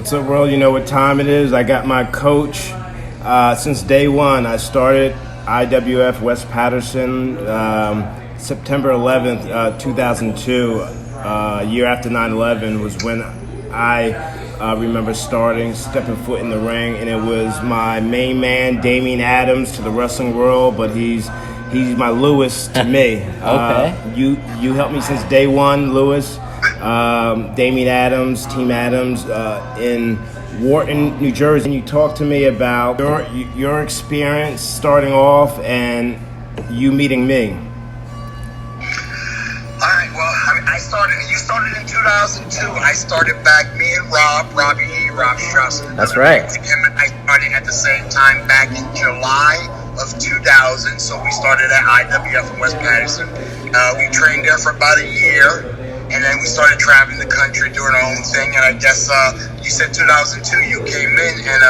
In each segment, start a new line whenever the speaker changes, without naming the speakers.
So, world, you know what time it is. I got my coach since day one. I started IWF West Patterson September 11th, 2002. Year after 9/11 was when I remember stepping foot in the ring, and it was my main man, Damian Adams, to the wrestling world, but he's my Lewis to me.
Okay.
You helped me since day one, Lewis. Damian Adams, Team Adams, in Wharton, New Jersey. And you talked to me about your experience starting off and you meeting me.
All right. Well, you started in 2002. I started back. Me and Rob Strauss.
That's right.
Him and I started at the same time back in July of 2000. So we started at IWF in West Patterson. We trained there for about a year. And then we started traveling the country doing our own thing. And I guess you said 2002 you came in. And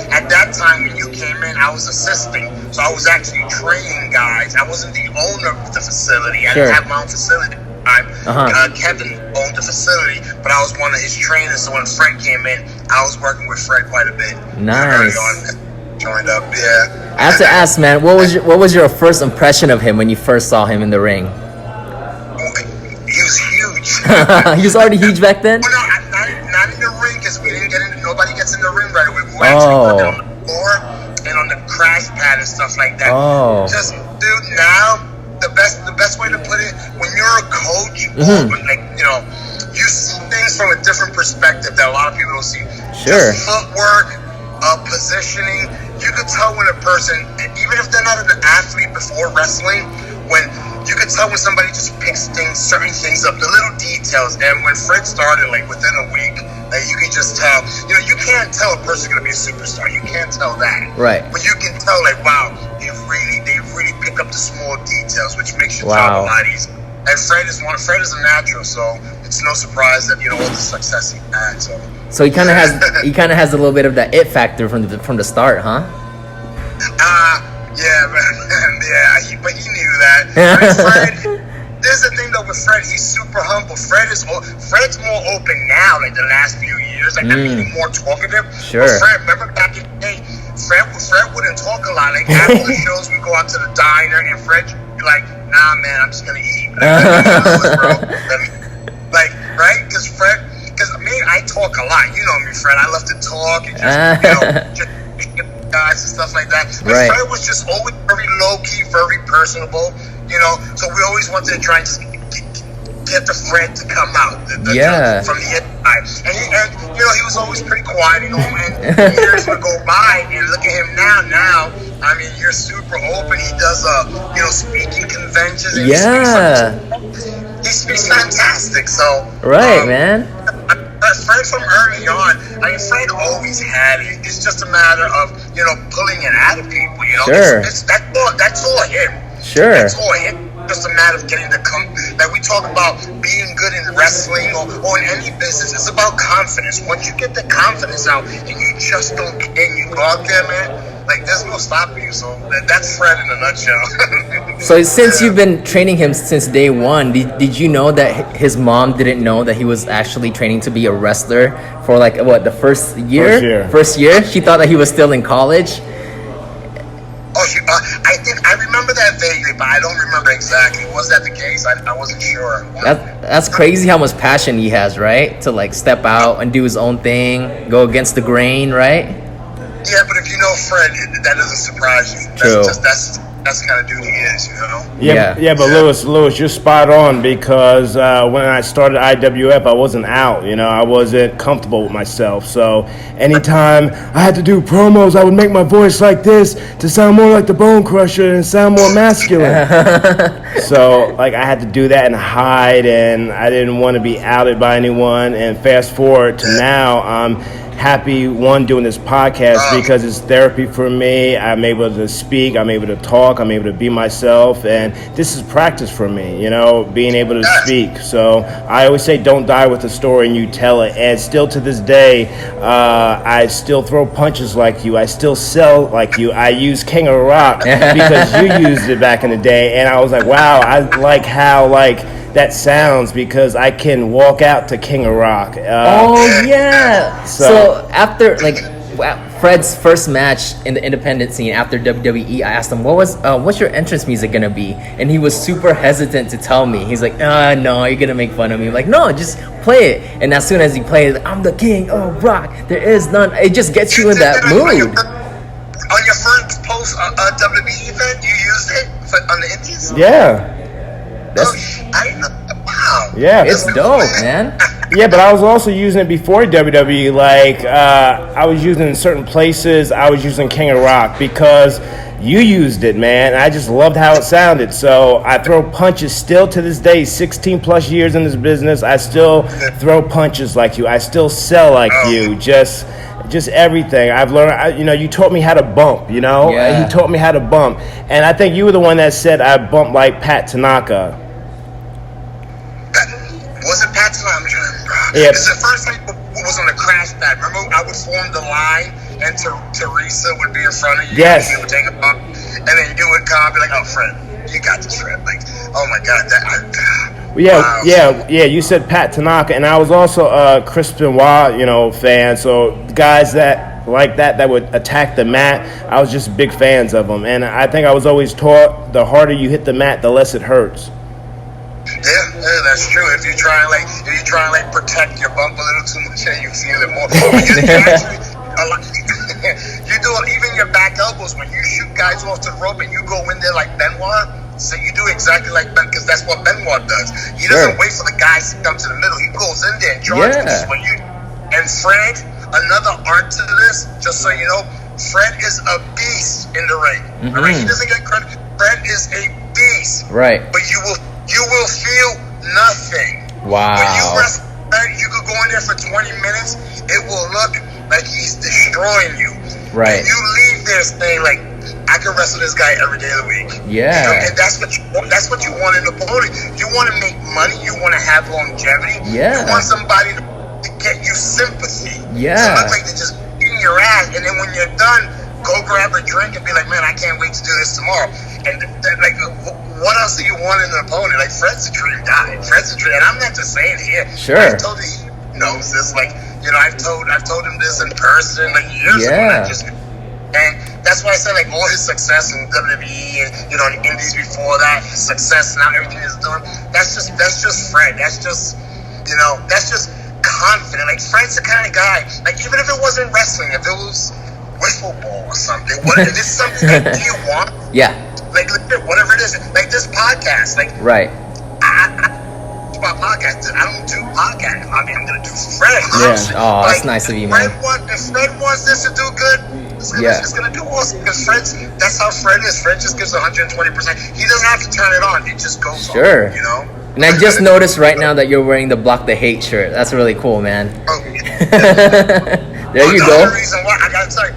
at that time when you came in, I was assisting. So I was actually training guys. I wasn't the owner of the facility. I didn't have my own facility at the time. Kevin owned the facility, but I was one of his trainers. So when Fred came in, I was working with Fred quite a bit.
Nice.
Joined up, yeah.
I have to ask, man, what was your first impression of him when you first saw him in the ring?
He was huge.
He was already huge back then?
Oh, no, not in the ring, because we didn't get in. Nobody gets in the ring right away. We were actually working on the floor and on the crash pad and stuff like that.
Oh.
Just, dude, now the best way to put it, when you're a coach, you see things from a different perspective that a lot of people don't see.
Sure.
Just footwork, positioning. You could tell when a person, even if they're not an athlete before wrestling, when you could tell when somebody just picks certain things up, the little details. And when Fred started, like within a week, you can just tell. You can't tell a person's gonna be a superstar. You can't tell that.
Right.
But you can tell, like, wow, they really pick up the small details, which makes your job a lot easier. And Fred is a natural, so it's no surprise that all the success he had.
So he kind of has a little bit of that it factor from the start, huh?
Yeah, man. Yeah, but he knew that. I mean, Fred, there's the thing though with Fred, he's super humble. Fred's more open now, like the last few years. Like, I mean, he's more talkative.
Sure.
But Fred, remember back in the day, Fred wouldn't talk a lot. Like, after the shows, we go out to the diner, and Fred would be like, nah, man, I'm just gonna eat. Like, right? Because I talk a lot. You know me, Fred. I love to talk and just, guys and stuff like that. But Fred was just always very low key, very personable, So we always wanted to try and just get the Fred to come out, from the inside. And he was always pretty quiet, And years would go by, and look at him now. I mean, you're super open. He does speaking conventions. And he speaks fantastic. So
man.
Fred from early on, Fred always had it. It's just a matter of, pulling it out of people,
Sure.
That's all him.
Sure.
That's all him. Just a matter of getting like we talk about being good in wrestling or in any business. It's about confidence. Once you get the confidence out and you just don't care and you go out there, man, like there's no stopping you. So that's Fred in a nutshell.
So since you've been training him since day one, did you know that his mom didn't know that he was actually training to be a wrestler for the first year? First year? She thought that he was still in college.
I remember that vaguely, but I don't remember exactly. Was that the case? I wasn't sure.
That's crazy how much passion he has, right? To step out and do his own thing, go against the grain, right?
Yeah, but if you know Fred, that doesn't surprise you.
True.
That's the kind of dude he is,
Yeah, but Lewis, you're spot on, because when I started IWF, I wasn't out, I wasn't comfortable with myself. So anytime I had to do promos, I would make my voice like this to sound more like the Bone Crusher and sound more masculine. So I had to do that and hide, and I didn't want to be outed by anyone. And fast forward to now, I'm happy doing this podcast because it's therapy for me. I'm able to speak, I'm able to talk, I'm able to be myself, and this is practice for me, being able to speak. So I always say, don't die with the story, and you tell it. And still to this day, I still throw punches like you, I still sell like you, I use King of Rock because you used it back in the day, and I was like, wow, I like how that sounds because I can walk out to King of Rock.
Oh yeah. So after Fred's first match in the independent scene after WWE, I asked him what's your entrance music gonna be, and he was super hesitant to tell me. He's like, no, you're gonna make fun of me. I'm like, no, just play it. And as soon as he played, I'm the king of rock, there is none. It just gets you in that mood.
On your first post WWE event, you used it on the Indies?
Yeah.
I didn't know. Wow.
Yeah.
It's dope, man.
Yeah, but I was also using it before WWE. Like, I was using it in certain places. I was using King of Rock because you used it, man. I just loved how it sounded. So I throw punches still to this day, 16 plus years in this business. I still throw punches like you. I still sell like you. Just everything. I've learned, you taught me how to bump,
Yeah.
You taught me how to bump. And I think you were the one that said I bump like Pat Tanaka.
Was it Pat Tanaka? I'm trying to remember.
Yeah.
It's the first time it was on the crash pad. Remember, I would form the line, and Teresa would be in front of you.
Yes.
And you would take a bump, and then you would come and be like, "Oh, Fred, you got this, Fred." Like, oh my God,
Yeah. You said Pat Tanaka, and I was also a Chris Benoit, fan. So guys that would attack the mat, I was just big fans of them. And I think I was always taught the harder you hit the mat, the less it hurts.
Yeah, that's true. If you try and protect your bump a little too much, and you feel it more. You do even your back elbows when you shoot guys off the rope and you go in there like Benoit. So you do exactly like Ben, because that's what Benoit does. He doesn't wait for the guys to come to the middle. He goes in there and charges. And Fred, another art to this, just so you know, Fred is a beast in the ring. Mm-hmm. All right, he doesn't get credit. Fred is a beast.
Right.
But you will feel nothing.
Wow.
When you wrestle Fred, you could go in there for 20 minutes. It will look like he's destroying you.
Right.
And you leave there saying like, I can wrestle this guy every day of the week.
Yeah.
And that's what you want in an opponent. You want to make money. You want to have longevity.
Yeah.
You want somebody to get you sympathy.
Yeah.
So it looks like they're just beating your ass, and then when you're done, go grab a drink and be like, man, I can't wait to do this tomorrow. And like, what else do you want in an opponent? Like, Fred's a dream guy. Fred's a dream, and I'm not just saying it here.
Sure.
I told him he knows this. Like, I've told him this in person like years ago. And that's why I said, like, all his success in WWE and, in the Indies before that, his success now, everything he's doing, that's just Fred. That's just confident. Like, Fred's the kind of guy, like, even if it wasn't wrestling, if it was wiffle ball or something, if it's something that you want, like, whatever it is, like this podcast, like,
right.
About podcasts, I don't do podcasts. I mean, I'm gonna do Fred.
Yeah. Oh, that's nice of you, man.
If Fred wants this to do good, it's gonna do awesome. Because that's how Fred is. Fred just gives 120%. He doesn't have to turn it on. It just goes on.
And I just noticed right now that you're wearing the Block the Hate shirt. That's really cool, man.
Oh, yeah.
There you go.
The reason why, I gotta tell you,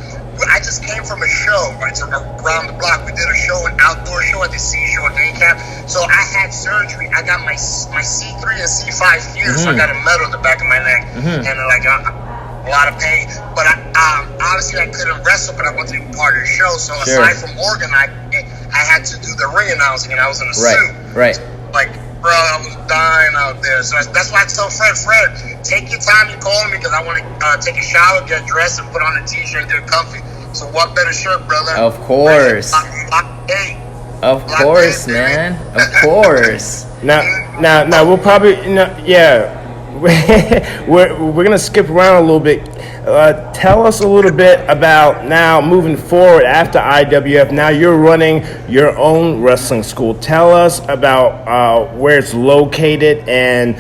I just came from a show, right? So around the block, we did a show, an outdoor show at the Seashore Day Camp. So I had surgery. I got my C3 and C5 fused. So I got a metal in the back of my neck, and like a lot of pain. But obviously I couldn't wrestle, but I wanted to be part of the show. So aside from organizing, I had to do the ring announcing, and I was in a suit.
Right.
Like, bro, I was dying out there. So that's why I tell Fred, take your time and call me, because I want to take a shower, get dressed, and put on a t-shirt and get comfy. So what better shirt, brother?
Of course. Of course, man. Of course.
Now we'll probably, we're gonna skip around a little bit. Tell us a little bit about now moving forward after IWF. Now you're running your own wrestling school. Tell us about where it's located and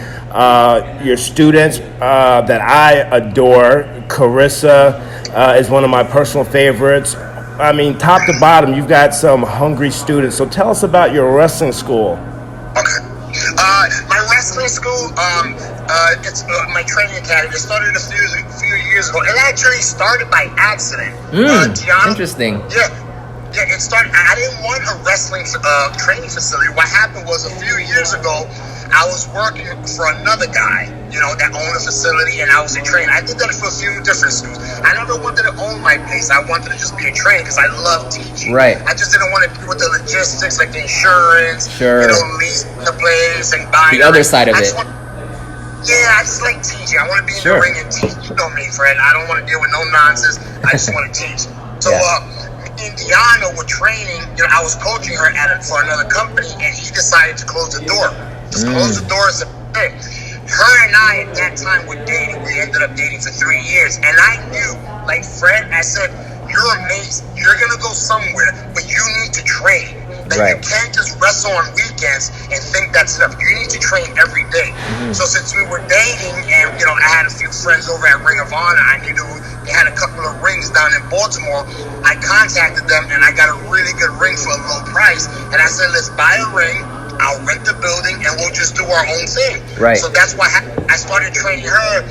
your students that I adore. Carissa is one of my personal favorites. I mean, top to bottom, you've got some hungry students. So tell us about your wrestling school.
Okay. My wrestling school, it's my training academy. It started a few years ago. It actually started by accident.
Interesting.
Yeah. Yeah, it started. I didn't want a wrestling training facility. What happened was a few years ago, I was working for another guy, that owned a facility, and I was a trainer. I did that for a few different schools. I never wanted to own my place. I wanted to just be a trainer because I love teaching.
Right.
I just didn't want to deal with the logistics, like the insurance, leasing the place and buying.
The other side of it.
I just like teaching. I want to be in the ring and teach. You know me, Fred. I don't want to deal with no nonsense. I just want to teach. So, Indiana were training. I was coaching her for another company, and he decided to close the door. Just close the door and say, hey. Her and I at that time were dating. We ended up dating for 3 years, and I knew, like Fred, I said, you're amazing. You're gonna go somewhere, but you need to train. You can't just wrestle on weekends and think that's enough. You need to train every day. So since we were dating, and I had a few friends over at Ring of Honor, I knew they had a couple of rings down in Baltimore. I contacted them, and I got a really good ring for a low price. And I said, let's buy a ring. I'll rent the building, and we'll just do our own thing.
Right.
So that's why I started training her.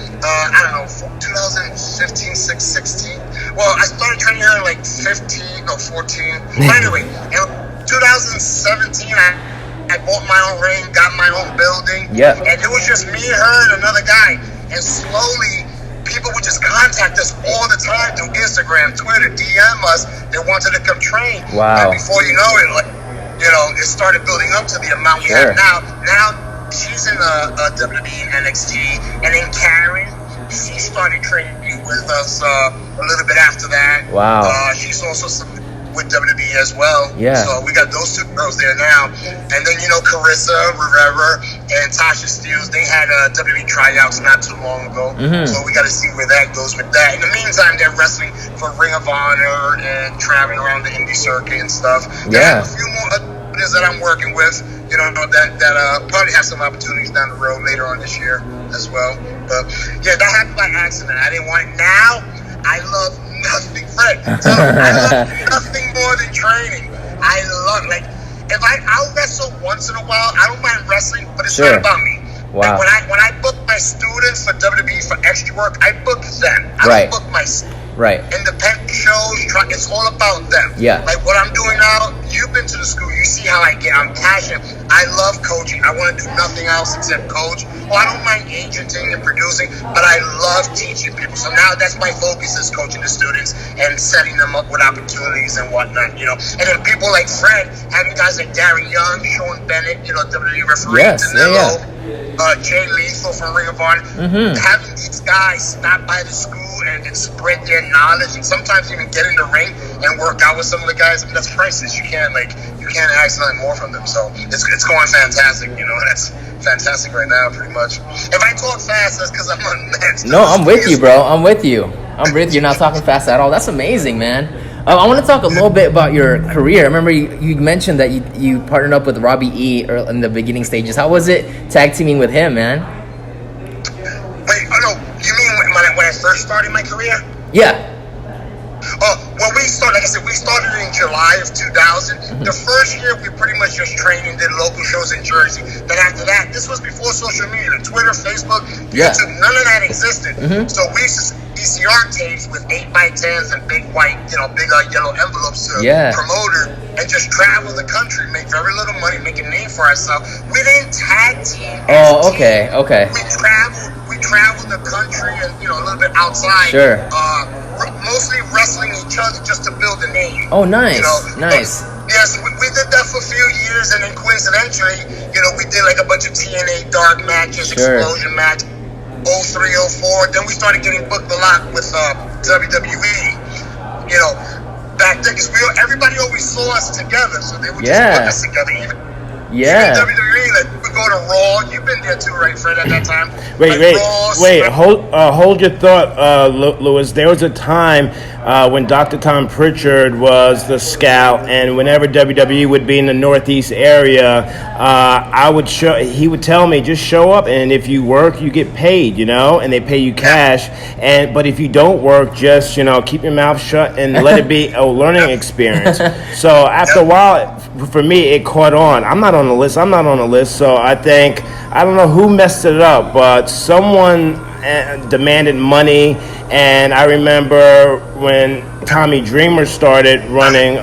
2015, 16. Well, I started training her like 15 or 14. But anyway, in 2017, I bought my own ring, got my own building.
Yeah.
And it was just me, her, and another guy. And slowly, people would just contact us all the time through Instagram, Twitter, DM us. They wanted to come train.
Wow.
And before you know it, it started building up to the amount we have now. Now she's in WWE and NXT, and then Karen, she started training with us a little bit after that.
Wow.
She's also with WWE as well.
Yeah.
So we got those two girls there now, and then Carissa Rivera and Tasha Steeles. They had WWE tryouts not too long ago. So we got to see where that goes with that. In the meantime, they're wrestling for Ring of Honor and traveling around the indie circuit and stuff. They have a few more others that I'm working with. That probably have some opportunities down the road later on this year as well. But that happened by accident. I didn't want it. Now I love nothing, Fred. So I love nothing more than training. I love, if I'll wrestle once in a while. I don't mind wrestling, but it's not about me.
Wow.
Like when I book my students for WWE for extra work, I book them. I don't book myself.
Right.
Independent shows, it's all about them.
Yeah.
Like what I'm doing now, you've been to the school, you see how I get. I'm passionate. I love coaching. I want to do nothing else except coach. Well, I don't mind agenting and producing, but I love teaching people. So now that's my focus, is coaching the students and setting them up with opportunities and whatnot, And then people like Fred, having guys like Darren Young, Sean Bennett, WWE referee, Danilo, Jay Lethal from Ring of Honor, having these guys stop by the school and spread their knowledge, and sometimes even get in the ring and work out with some of the guys. I mean, that's priceless. You can't ask nothing more from them. So it's going fantastic. That's fantastic right now, pretty much. If I talk fast, that's because I'm on meds.
No, I'm with you, bro. I'm with you. You're not talking fast at all. That's amazing, man. I want to talk a little bit about your career. I remember you mentioned that you partnered up with Robbie E. in the beginning stages. How was it tag teaming with him, man?
Wait, no, you mean when I first started my career?
Yeah.
Well, we started in July of 2000. The first year, we pretty much just trained and did local shows in Jersey. Then after that, this was before social media, Twitter, Facebook, YouTube, none of that existed. So we used to VCR tapes with 8x10s and big white, big yellow envelopes to promoter, and just travel the country, make very little money, make a name for ourselves. We didn't tag team.
Okay.
We traveled the country and a little bit outside.
Sure.
Mostly wrestling each other just to build a name.
Oh, nice, nice.
So we did that for a few years, and then coincidentally, we did like a bunch of TNA dark matches, explosion match, 03, 04. Then we started getting booked a lot with WWE. Back then, because everybody always saw us together, so they would just book us together. Even WWE, we go to Raw. You've been there too, right, Fred? At that time.
Wait. Hold your thought, Lewis. There was a time when Dr. Tom Pritchard was the scout, and whenever WWE would be in the Northeast area, he would tell me, just show up, and if you work, you get paid, and they pay you cash. But if you don't work, just keep your mouth shut and let it be a learning experience. So after a while, for me, it caught on. I'm not on the list. So I don't know who messed it up, but someone demanded money. And I remember when Tommy Dreamer started running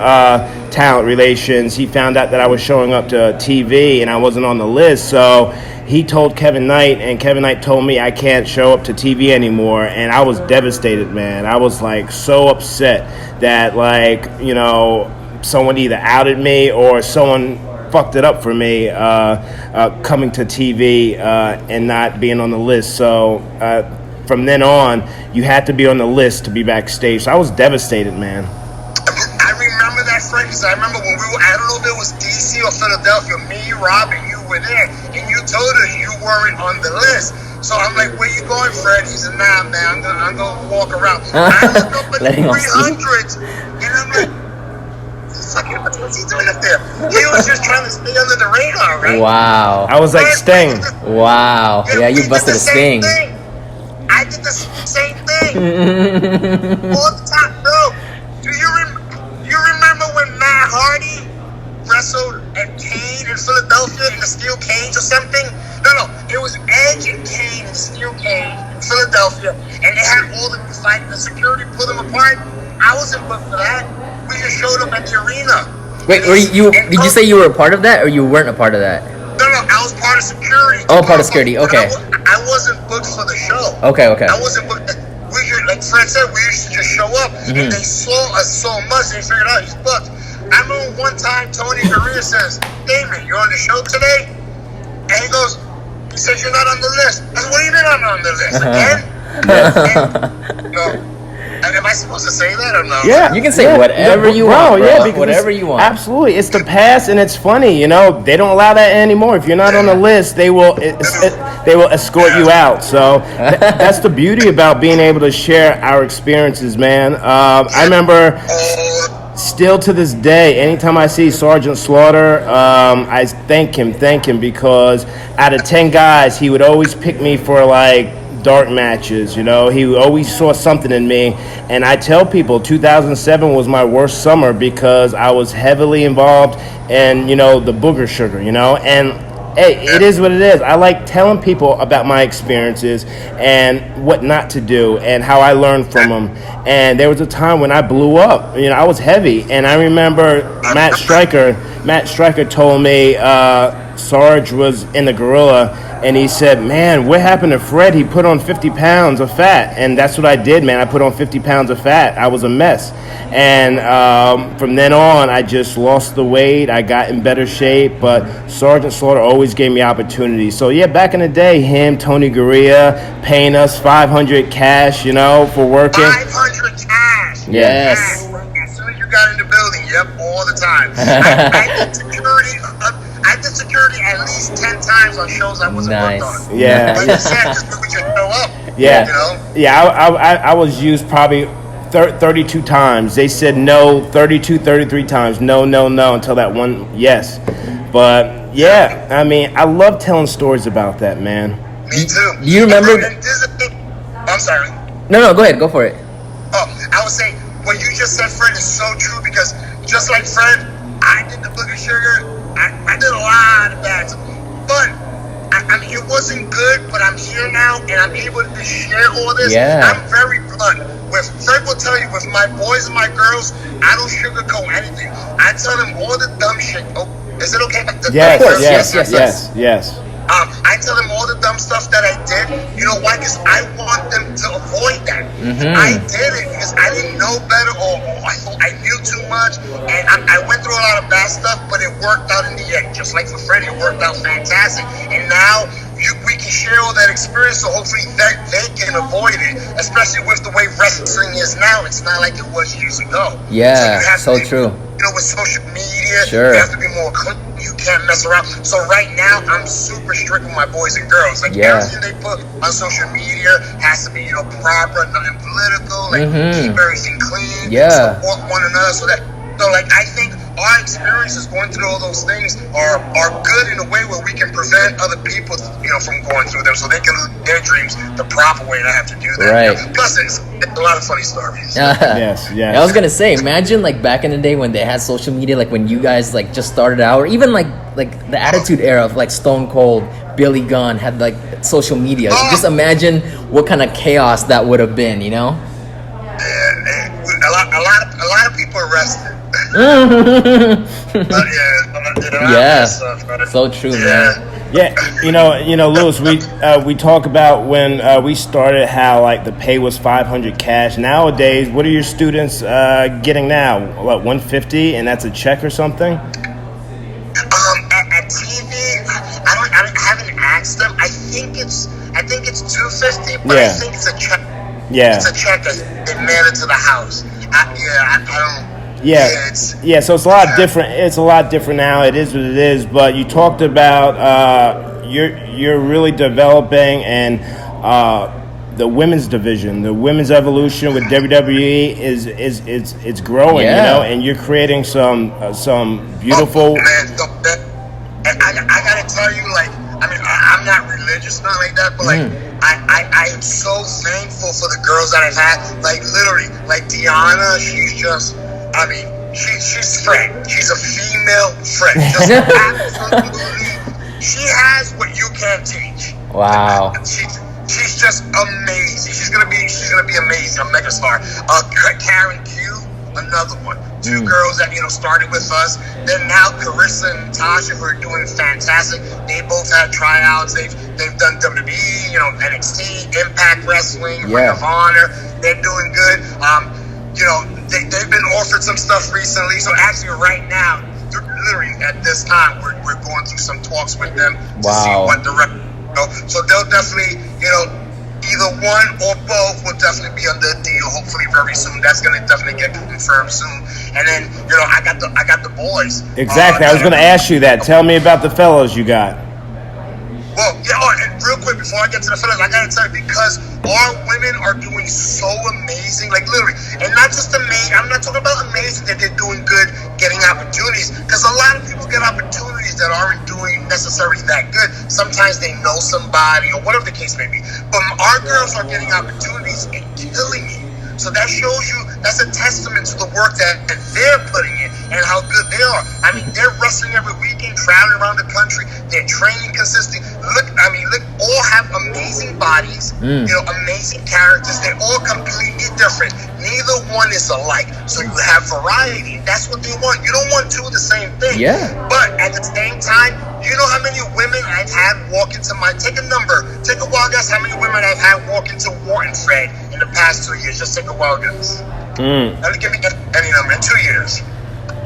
talent relations, he found out that I was showing up to TV and I wasn't on the list. So he told Kevin Knight, and Kevin Knight told me I can't show up to TV anymore. And I was devastated, man. I was like so upset that, like, you know, someone either outed me or someone fucked it up for me coming to TV and not being on the list. So from then on, you had to be on the list to be backstage. So I was devastated, man.
I remember that, Frank, because I remember when we were, I don't know if it was DC or Philadelphia, me, Rob, and you were there, and you told us you weren't on the list. So I'm like, where you going, Fred? He said, nah, man, I'm gonna walk around. I looked up at the 300s, and I'm like, what's he doing up there? He was just trying to stay under the radar, right?
Wow.
I was like Sting.
Wow. Yeah, you busted a Sting.
I did the same thing. All the time, bro. Do you remember when Matt Hardy wrestled at Kane in Philadelphia in the steel cage or something? No, it was Edge and Kane in the steel cage in Philadelphia, and they had all the security pull them apart. I wasn't booked for that. We just showed up at the arena.
Wait, did you say you were a part of that, or you weren't a part of that?
No, I was part of security.
Oh, part of security. Okay.
I wasn't booked for the show.
Okay.
I wasn't booked. Like Fred said, we used to just show up, and they saw us so much, they figured out he's booked. I remember one time Tony Garea says, Damian, you're on the show today? And he goes, he says, you're not on the list. I said, what do you mean I'm not on the list? Again? And, you know, am I supposed to say that or no?
Yeah, you can say whatever you want, bro. Yeah, because whatever you want.
Absolutely, it's the past, and it's funny. You know, they don't allow that anymore. If you're not on the list, they will escort you out. So that's the beauty about being able to share our experiences, man. I remember. Still to this day, anytime I see Sergeant Slaughter, I thank him because out of 10 guys, he would always pick me for like dark matches. You know, he always saw something in me, and I tell people 2007 was my worst summer because I was heavily involved in, you know, the booger sugar, you know, and hey, it is what it is. I like telling people about my experiences and what not to do and how I learned from them. And there was a time when I blew up. You know, I was heavy. And I remember Matt Stryker told me Sarge was in the Gorilla, and he said, man, what happened to Fred? He put on 50 pounds of fat. And that's what I did, man. I put on 50 pounds of fat. I was a mess. And from then on, I just lost the weight. I got in better shape. But Sergeant Slaughter always gave me opportunities. So, yeah, back in the day, him, Tony Garea, paying us $500 cash, you know, for working.
$500 cash.
Yes.
As soon as you got in the building, yep, all the time. I did security at least 10 times on shows I wasn't booked on.
Yeah.
Like you said, just people just show up.
Yeah.
You know?
Yeah, I was used probably 32 times. They said no 33 times. No, until that one yes. But, yeah, I mean, I love telling stories about that, man.
Me too.
Do you remember?
I'm sorry.
No, go ahead. Go for it.
Oh, I was saying, what you just said, Fred, is so true because just like Fred, I did the Booger Sugar. I did a lot of bad stuff. But, I mean, it wasn't good, but I'm here now, and I'm able to share all this.
Yeah.
I'm very blunt. Fred will tell you, with my boys and my girls, I don't sugarcoat anything. I tell them all the dumb shit. Oh, is it okay?
Yes.
I tell them all the dumb stuff that I did. You know why? Because I want them to avoid that. I did it because I didn't know better, or I thought I knew too much, and I went through a lot of bad stuff, but it worked out in the end. Just like for Freddie, it worked out fantastic. And now we can share all that experience, so hopefully they can avoid it, especially with the way wrestling is now. It's not like it was years ago.
Yeah, so true.
You know, with social media,
sure.
You have to be more clean. You can't mess around. So right now, I'm super strict with my boys and girls. Like everything they put on social media has to be, you know, proper, nothing political. Like keep everything clean. Support one another. So like I think our experiences going through all those things are good in a way where we can prevent other people, you know, from going through them, so they can live their dreams the proper way and not have to do that.
Right.
You know? Plus, it's a lot of funny stories.
Yes.
I was gonna say, imagine like back in the day when they had social media, like when you guys like just started out, or even like like the Attitude Era of like Stone Cold, Billy Gunn had like social media. Just imagine what kind of chaos that would have been, you know?
Yeah, a lot of people arrested.
Yeah, so true, man.
Yeah, you know, Lewis. We talk about when we started how like the pay was $500 cash. Nowadays, what are your students getting now? What, $150, and that's a check or something?
At TV, I haven't asked them. I think it's $250, but I think it's a check.
Yeah,
it's a check that they mail it to the house. I don't.
Yeah, so it's a lot different. It's a lot different now. It is what it is. But you talked about you're really developing and the women's division, the women's evolution with WWE it's growing. You know, and you're creating some beautiful.
Oh, man, I gotta tell you, like, I mean, I'm not religious, not like that, but like, I am so thankful for the girls that I've had. Like, literally, like Deanna, she's just. I mean, she's Fred. She's a female Fred. Just absolutely. She has what you can't teach.
Wow.
She's just amazing. She's gonna be amazing. A megastar. Karen Q, another one. Two girls that started with us. Then now Carissa and Tasha, who are doing fantastic. They both had tryouts. They've done WWE, NXT, Impact Wrestling, Ring of Honor. They're doing good. They've been offered some stuff recently. So actually, right now, literally at this time, we're going through some talks with them to see what direction. So they'll definitely, either one or both will definitely be under a deal. Hopefully, very soon. That's gonna definitely get confirmed soon. And then, I got the boys.
Exactly. I was gonna ask you that. Tell me about the fellows you got.
Well, and real quick before I get to the fellas, I gotta tell you, because our women are doing so amazing, like literally, and not just amazing. I'm not talking about amazing that they're doing good, getting opportunities, because a lot of people get opportunities that aren't doing necessarily that good. Sometimes they know somebody or whatever the case may be, but our girls are getting opportunities and killing it. So that shows you, that's a testament to the work that they're putting in and how good they are. I mean, they're wrestling every weekend, traveling around the country. They're training consistently. Look, all have amazing bodies, amazing characters. They're all completely different. Neither one is alike. So you have variety. That's what they want. You don't want two of the same thing.
Yeah.
But at the same time, you know how many women I've had walk into take a wild guess how many women I've had walk into Wharton Fred in the past 2 years. Just take a wild guess. Let me give me any number in 2 years.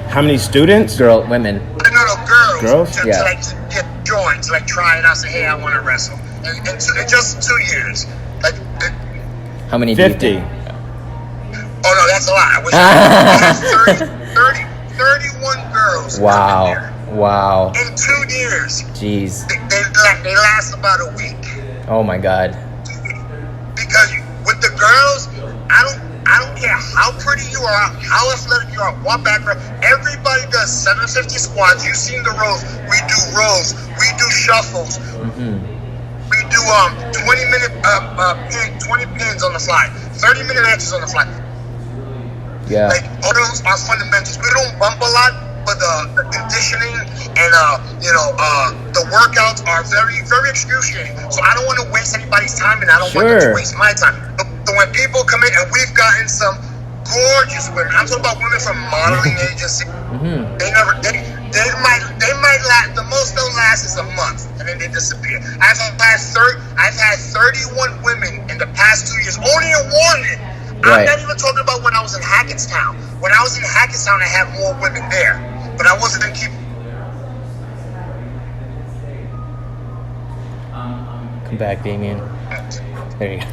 How many students?
Women.
No, girls.
Girls?
To get joined, to try it out, say, hey, I want to wrestle. And in just 2 years.
How many
50.
Oh, no, that's a lot. I wish 31 girls.
Wow.
In 2 years.
Jeez.
They last about a week.
Oh my God.
Because with the girls, I don't care how pretty you are, how athletic you are, what background. Everybody does 750 squats. You've seen the rows. We do rows. We do shuffles. We do 20 pins on the fly, 30-minute matches on the fly.
Yeah.
Like, all those are fundamentals. We don't bump a lot, but the conditioning and the workouts are very, very excruciating. So I don't want to waste anybody's time, and I don't want them to waste my time. So when people come in, and we've gotten some gorgeous women. I'm talking about women from modeling agencies. They might last. The most they'll last is a month, and then they disappear. I've had 31 women in the past 2 years, only in Warren. I'm not even talking about when I was in Hackettstown. When I was in Hackettstown, I had more women there, but I wasn't in
Come back, Damian. There you go.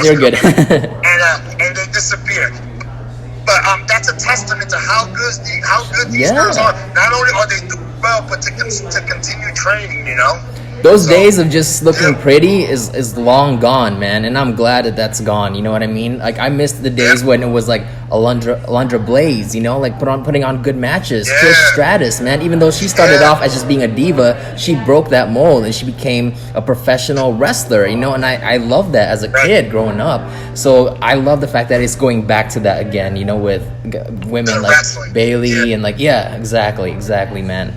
You're good.
and they disappear. But that's a testament to how good these girls are. Not only are they doing well, but to continue training,
those days of just looking pretty is long gone, man, and I'm glad that that's gone. You know what I mean? Like I missed the days when it was like Alundra Blaze, you know, like putting on good matches. Trish Stratus, man, even though she started off as just being a diva, she broke that mold and she became a professional wrestler, you know, and I love that as a kid growing up. So I love the fact that it's going back to that again, you know, with women like Bailey and like, exactly, man.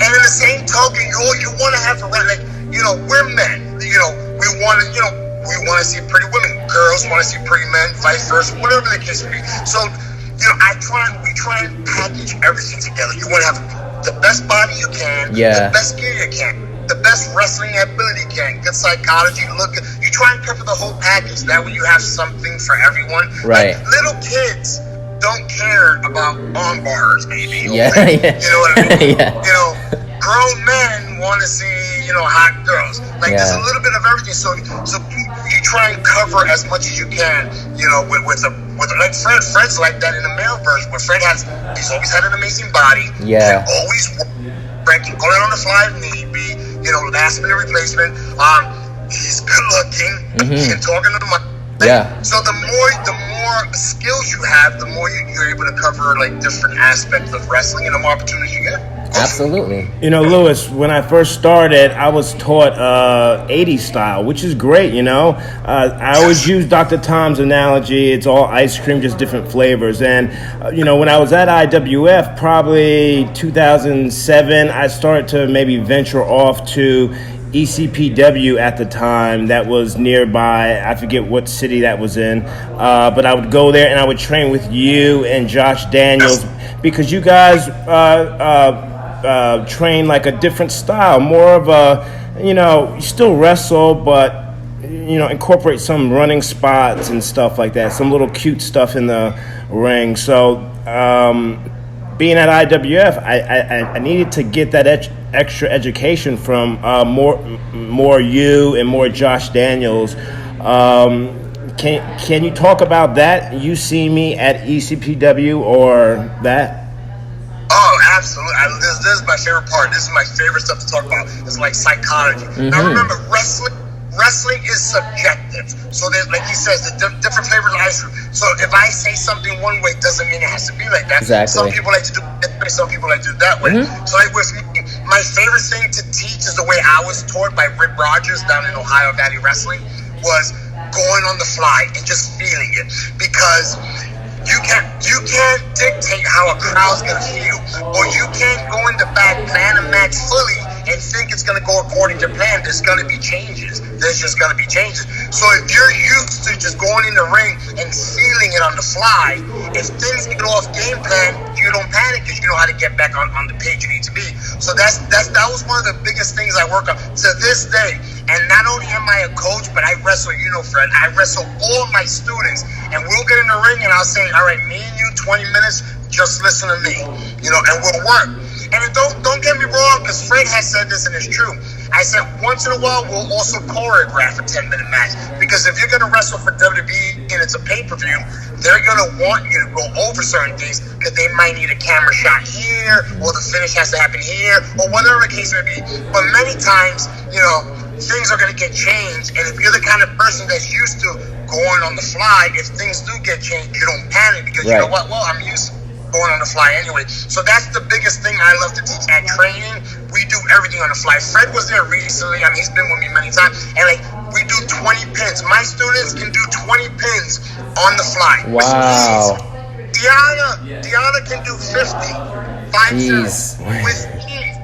And in the same token, you want to have a like, you know, we're men, you know, we want to see pretty women, girls want to see pretty men, vice versa, whatever the case may be. So, you know, we try and package everything together. You want to have the best body you can, the best gear you can, the best wrestling ability you can, good psychology, look good. You try and cover the whole package. That way you have something for everyone.
Right.
Like, little kids don't care about arm bars, maybe. You know what I mean? You know, grown men want to see, you know, hot girls. Like, there's a little bit of everything. So you try and cover as much as you can, you know, with like Fred's like that in the male version, where he's always had an amazing body.
Yeah.
Always Fred can go out on the fly if need be, you know, last minute replacement. He's good looking. He can talk into the mic. So the more skills you have, the more you're able to cover like different aspects of wrestling, and the more opportunities you get.
Absolutely.
You know, Lewis, when I first started, I was taught 80s style, which is great, you know. I always use Dr. Tom's analogy. It's all ice cream, just different flavors. And, you know, when I was at IWF, probably 2007, I started to maybe venture off to ECPW at the time. That was nearby. I forget what city that was in, but I would go there and I would train with you and Josh Daniels, because you guys train like a different style, more of a, you know, you still wrestle, but you know, incorporate some running spots and stuff like that, some little cute stuff in the ring. So being at IWF, I needed to get that extra education from more you and more Josh Daniels. Can you talk about that? You see me at ECPW or that?
Oh, absolutely. This is my favorite part. This is my favorite stuff to talk about. It's like psychology. Now remember, wrestling is subjective. So there's, like he says, the different flavors of ice cream. So if I say something one way, doesn't mean it has to be like that.
Exactly.
Some people like to do it this way, some people like to do it that way. So like with me, my favorite thing to teach is the way I was taught by Rip Rogers down in Ohio Valley Wrestling, was going on the fly and just feeling it. Because you can't dictate how a crowd's gonna feel, or you can't go in the back, plan a match fully, and think it's gonna go according to plan. There's gonna be changes. There's just gonna be changes. So if you're used to just going in the ring and feeling it on the fly, if things get off game plan, you don't panic because you know how to get back on the page you need to be. So that was one of the biggest things I work on to this day. And not only am I a coach, but I wrestle, you know, Fred, I wrestle all my students, and we'll get in the ring and I'll say, all right, me and you, 20 minutes, just listen to me, you know, and we'll work. And don't get me wrong, because Fred has said this and it's true. I said once in a while we'll also choreograph a 10-minute match, because if you're going to wrestle for WWE and it's a pay-per-view, they're going to want you to go over certain things, because they might need a camera shot here, or the finish has to happen here, or whatever the case may be. But many times, you know, things are going to get changed, and if you're the kind of person that's used to going on the fly, if things do get changed, you don't panic, because you know what, well, I'm used to going on the fly anyway. So that's the biggest thing I love to teach at training. We do everything on the fly. Fred was there recently. I mean, he's been with me many times, and like, we do 20 pins. My students can do 20 pins on the fly.
Wow.
Deanna can do 50. 5 with ease.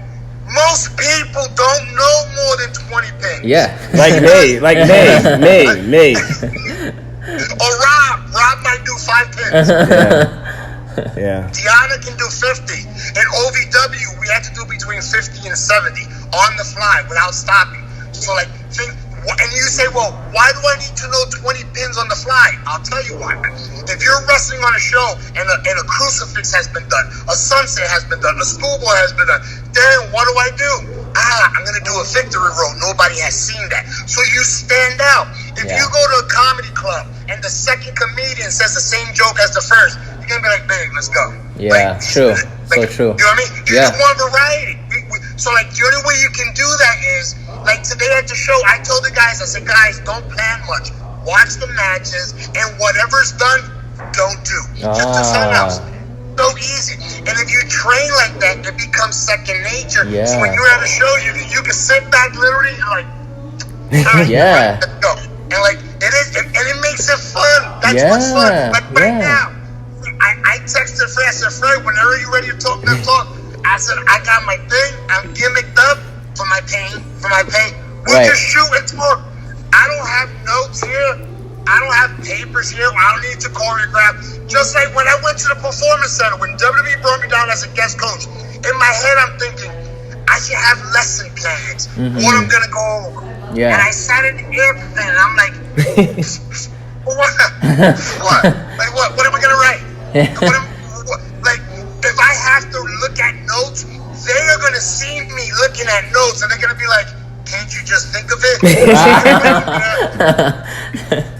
Most people don't know more than 20 pins.
Yeah. Like me.
Or Rob might do 5 pins.
Yeah.
Deanna can do 50. In OVW, we had to do between 50 and 70 on the fly without stopping. So like, and you say, well, why do I need to know 20 pins on the fly? I'll tell you why. If you're wrestling on a show and a crucifix has been done, a sunset has been done, a schoolboy has been done, then what do? I'm going to do a victory roll. Nobody has seen that. So you stand out. If you go to a comedy club and the second comedian says the same joke as the first, you're going to be like, babe, let's go.
Yeah, true. So true.
You know what I mean? You just want variety. So like the only way you can do that is like today at the show, I told the guys, I said, guys, don't plan much. Watch the matches, and whatever's done, don't do. Just do something else. So easy. And if you train like that, it becomes second nature.
Yeah.
So when you're at a show, you can sit back literally and like,
yeah.
Let's go. And like it is, and it makes it fun. That's what's fun. Like right now, I texted Fred. I said, Fred, whenever you're ready to talk, let's talk. I said, I got my thing. I'm gimmicked up for my pain. We'll just shoot and talk. I don't have notes here. I don't have papers here. I don't need to choreograph. Just like when I went to the Performance Center, when WWE brought me down as a guest coach, in my head I'm thinking, I should have lesson plans. What I'm going to go over.
Yeah.
And I sat in the airplane and I'm like, what? Like what? What am I going to write? Like, if I have to look at notes, they are going to see me looking at notes and they're going to be like, can't you just think of it?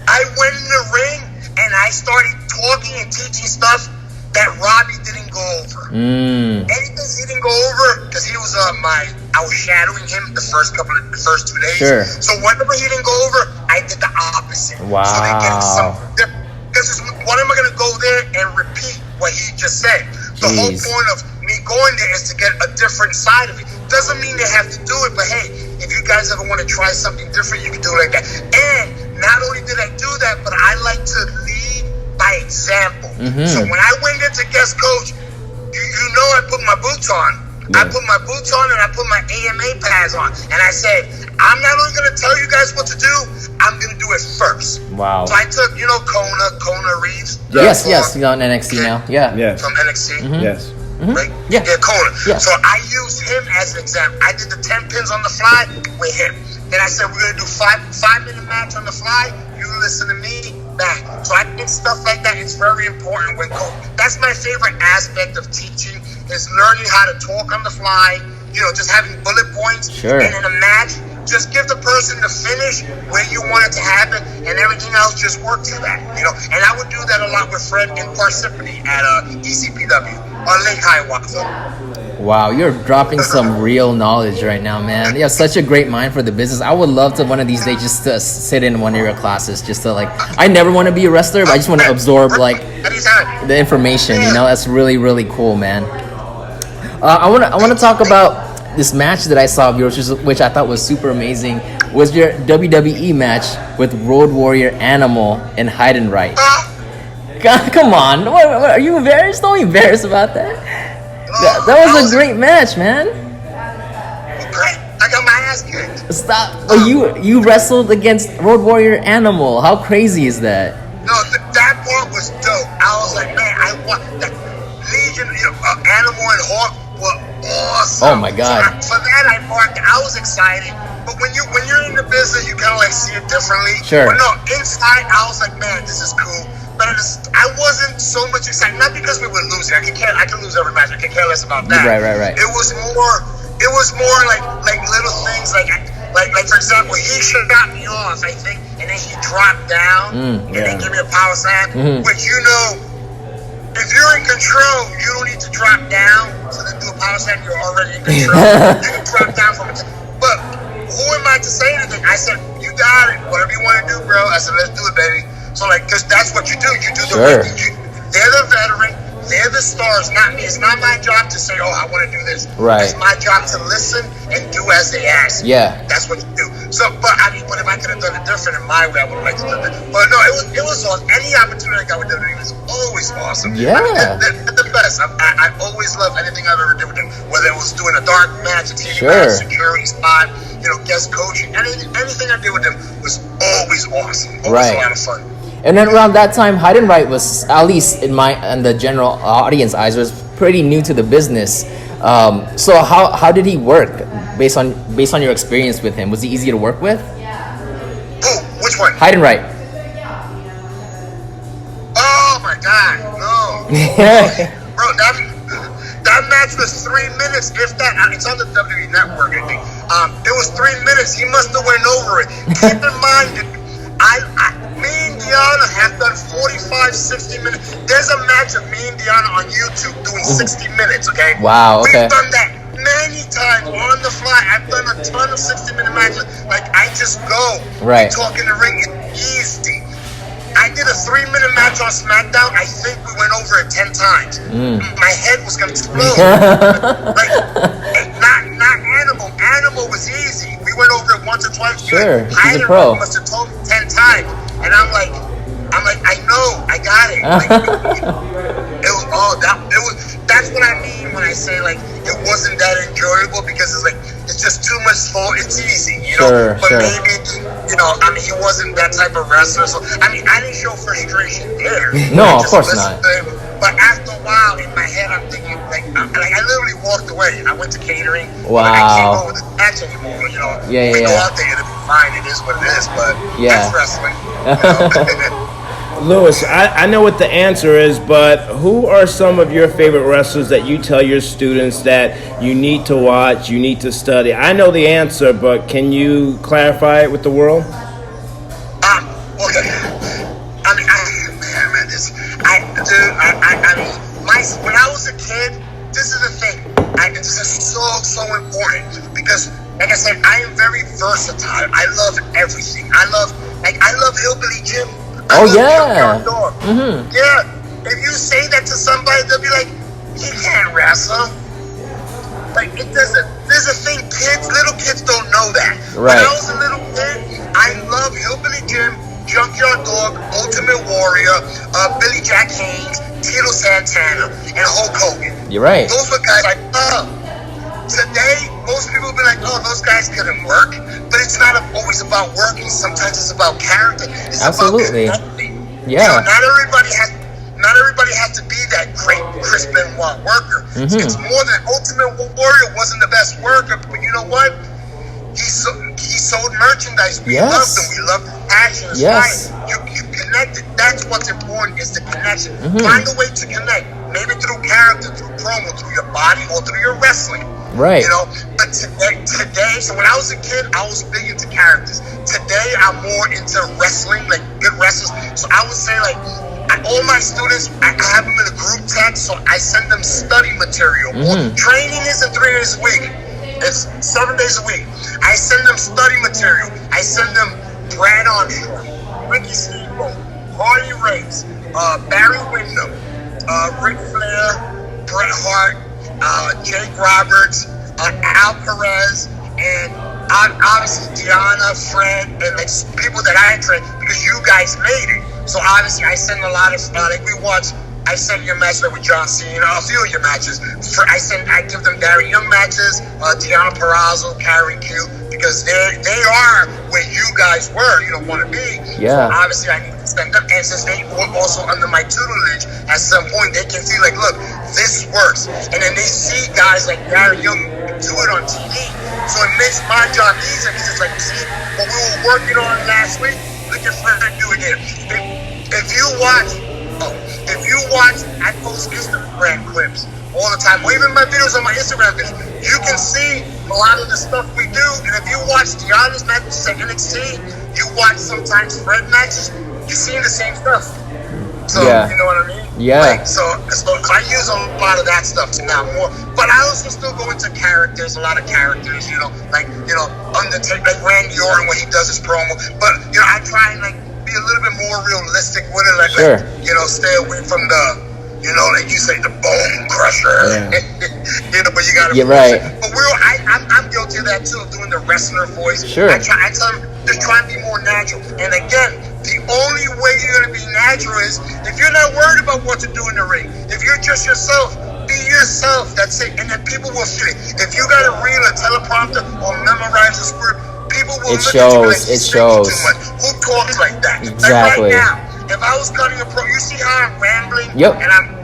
I went in the ring and I started talking and teaching stuff that Robbie didn't go over. Anything he didn't go over, because he was I was shadowing him the first 2 days.
Sure.
So whatever he didn't go over, I did the opposite.
Wow.
So they get something different. Because what am I going to go there and repeat what he just said? The whole point of me going there is to get a different side of it. Doesn't mean they have to do it, but hey, if you guys ever want to try something different, you can do it like that. And not only did I do that, but I like to lead by example. So when I went into guest coach, you know I put my boots on. I put my boots on and I put my AMA pads on. And I said, I'm not only going to tell you guys what to do, I'm going to do it first.
Wow.
So I took, Kona Reeves.
Yes, he's on NXT now. Yeah.
Yes.
From NXT.
Yes.
Right?
Yeah.
Kona.
Yeah.
So I used him as an example. I did the 10 pins on the fly with him. Then I said, we're going to do 5-minute match on the fly. You listen to me. Bang. So I think stuff like that is very important when that's my favorite aspect of teaching is learning how to talk on the fly, just having bullet points.
Sure.
And in a match, just give the person the finish where you want it to happen, and everything else just work to that. And I would do that a lot with Fred in Parsippany at ECPW on Lake Hiawatha.
Wow, you're dropping some real knowledge right now, man. You have such a great mind for the business. I would love to one of these days just to sit in one of your classes, just to I never want to be a wrestler, but I just want to absorb the information. That's really, really cool, man. I want to talk about this match that I saw of yours, which I thought was super amazing. Was your WWE match with Road Warrior Animal and Heidenreich? Come on, what, are you embarrassed? Don't be embarrassed about that. That was a great match, man.
Great. I got my ass kicked.
Stop. You wrestled against Road Warrior Animal. How crazy is that?
No, that part was dope. I was like, man, I want that Legion, Animal and Hawk were awesome.
Oh my god.
So for that I marked. I was excited. But when you're in the business, you kind of see it differently.
Sure.
But no, inside I was like, man, this is cool. But I wasn't so much excited, not because we were losing. I can lose every match. I can care less about that.
Right.
It was more like little things like for example, he shot me off, I think, and then he dropped down and then gave me a power slam. Which if you're in control, you don't need to drop down. So then do a power slam. You're already in control. You can drop down from it. But who am I to say anything? I said, you got it. Whatever you want to do, bro. I said, let's do it, baby. So because that's what you do. You do the right thing. They're the veteran. They're the stars, not me. It's not my job to say, I want to do this.
Right.
It's my job to listen and do as they ask.
Yeah.
That's what you do. So, but if I could have done it different in my way, I would have liked to do it. But no, it was awesome. Any opportunity I got with WWE was always awesome.
Yeah.
They're the best. I always love anything I've ever done with them. Whether it was doing a dark match, a TV match, security spot, guest coaching, anything I did with them was always awesome. Always a lot of fun.
And then around that time, Heidenreich was, at least in the general audience eyes, was pretty new to the business. So how did he work based on your experience with him? Was he easy to work with?
Who? Which one?
Heidenreich.
Oh my God, no. Bro, that match was 3 minutes, if that. It's on the WWE Network, I think. It was 3 minutes. He must have went over it. Keep in mind, me and Deanna have done 45, 60 minutes. There's a match of me and Deanna on YouTube doing 60 minutes, okay?
Wow, okay.
We've done that many times on the fly. I've done a ton of 60-minute matches. Like, I just go.
Right.
Talk in the ring is easy. I did a 3-minute match on SmackDown. I think we went over it 10 times. My head was gonna explode. Like, not Animal. Animal was easy. We went over it once or twice.
Sure. He's a
Heidenreich
pro.
must have told me 10 times, and I'm like, I know, I got it. Like, it was all that. It was. That's what I mean when I say like it wasn't that enjoyable, because it's like it's just too much sport. It's easy, you know. But maybe, you know, I mean, he wasn't that type of wrestler. So I mean, I didn't show frustration there.
No, of course not.
But after a while, in my head, I'm thinking like I literally walked away. I went to catering.
Wow.
I can't go with the match anymore. You know. We go out there, it'll be fine. It is what it is. But that's wrestling. You know?
Lewis, I know what the answer is, but who are some of your favorite wrestlers that you tell your students that you need to watch, you need to study? I know the answer, but can you clarify it with the world?
Okay. I mean, when I was a kid, this is the thing. This is so important, because, like I said, I am very versatile. I love everything. I love Hillbilly Jim. Yeah. If you say that to somebody, they'll be like, "He can't wrestle." Like, it doesn't. There's a thing, little kids don't know that.
Right.
When I was a little kid, I loved Hillbilly Jim, Junkyard Dog, Ultimate Warrior, Billy Jack Haynes, Tito Santana, and Hulk Hogan.
You're right.
Those were guys I loved. Today, most people will be like, "Oh, those guys couldn't work," but it's not always about working. Sometimes it's about character. It's
Absolutely.
about connecting.
Yeah.
You know, not everybody has to be that great Chris Benoit worker. It's more than Ultimate Warrior wasn't the best worker, but you know what? He sold merchandise. We loved him. We loved his passion. His you connected. That's what's important, is the connection. Find a way to connect. Maybe through character, through promo, through your body, or through your wrestling.
Right.
You know, but today, so when I was a kid, I was big into characters. Today, I'm more into wrestling, like good wrestlers. So I would say, like, all my students, I have them in a group text, so I send them study material. Training isn't 3 days a week. It's 7 days a week. I send them study material. I send them Brad Armstrong, Ricky Steamboat, Harley Race, Barry Windham, Ric Flair, Bret Hart, Jake Roberts, Al Perez, and obviously Deanna, Fred, and like people that I trained, because you guys made it. So obviously I send a lot of like we watch. I send your match with John Cena, a few of your matches. I give them Barry Young matches, Deanna Purrazzo, Karen Q, because they are where you guys were. You don't want to be.
Yeah.
So obviously I need to send them, and since they were also under my tutelage, at some point they can see like, look, this works, and then they see guys like Barry Young do it on TV. So it makes my job easier, because it's like, see, what we were working on last week, look at Fred do it here. If you watch, I post Instagram clips all the time, or even my videos on my Instagram videos. You can see a lot of the stuff we do, and if you watch Deanna's matches at NXT, you watch sometimes Fred matches, you're seeing the same stuff. So, you know what I mean?
Yeah.
Like, so I use a lot of that stuff now more, but I also still go into characters, a lot of characters, you know, like, you know, Undertaker, like Randy Orton when he does his promo, but, you know, I try and, like, be a little bit more realistic with it, like, you know, stay away from the, you know, like you say, the bone crusher. You know, but you gotta.
You're right.
But I'm guilty of that too, doing the wrestler voice.
Sure.
I tell them, just try and be more natural. And again, the only way you're gonna be natural is if you're not worried about what to do in the ring. If you're just yourself, be yourself. That's it. And then people will feel it. If you gotta read a teleprompter or memorize a script, people will look at you like,
it shows.
Too much. Who talks like that?
Exactly.
Like right now. If I was cutting a you see how I'm rambling?
Yep.
And I'm.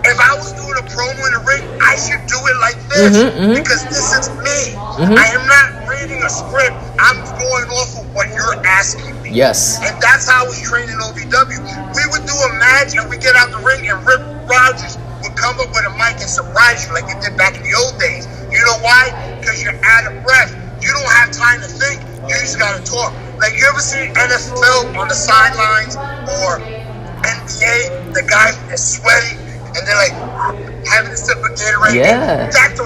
If I was doing a promo in the ring, I should do it like this, because this is me. I am not reading a script. I'm going off of what you're asking me.
Yes.
And that's how I was trained in OVW. We would do a match and we get out the ring and Rip Rogers would come up with a mic and surprise you like it did back in the old days. You know why? Because you're out of breath. You don't have time to think. You just gotta talk. Like, you ever see NFL on the sidelines or NBA, the guy is sweaty and they're like, having a sip of Gatorade.
Yeah.
That's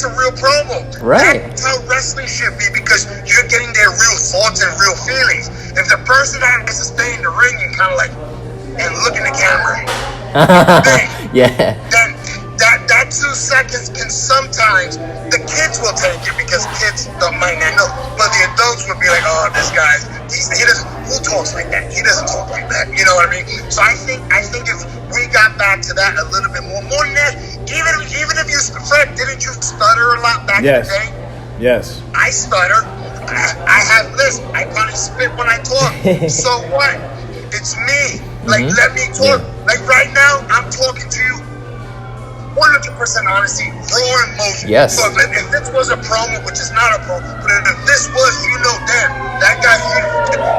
a real promo.
Right.
That's how wrestling should be, because you're getting their real thoughts and real feelings. If the person has to stay in the ring and kind of like, and look in the camera, then that 2 seconds can sometimes, the kids will take it because kids might not know, but the adults will be like, oh, this guy, he doesn't, who talks like that? He doesn't talk like that. You know what I mean? So I think if we got back to that a little bit more than that, even if you, Fred, didn't you stutter a lot back in the day?
Yes.
I stutter. I have lists. I probably spit when I talk. So what? It's me. Like, let me talk. Like right now, I'm talking to you 100% honesty, raw emotion.
Yes.
So if this was a promo, which is not a promo, but if this was, damn, that guy,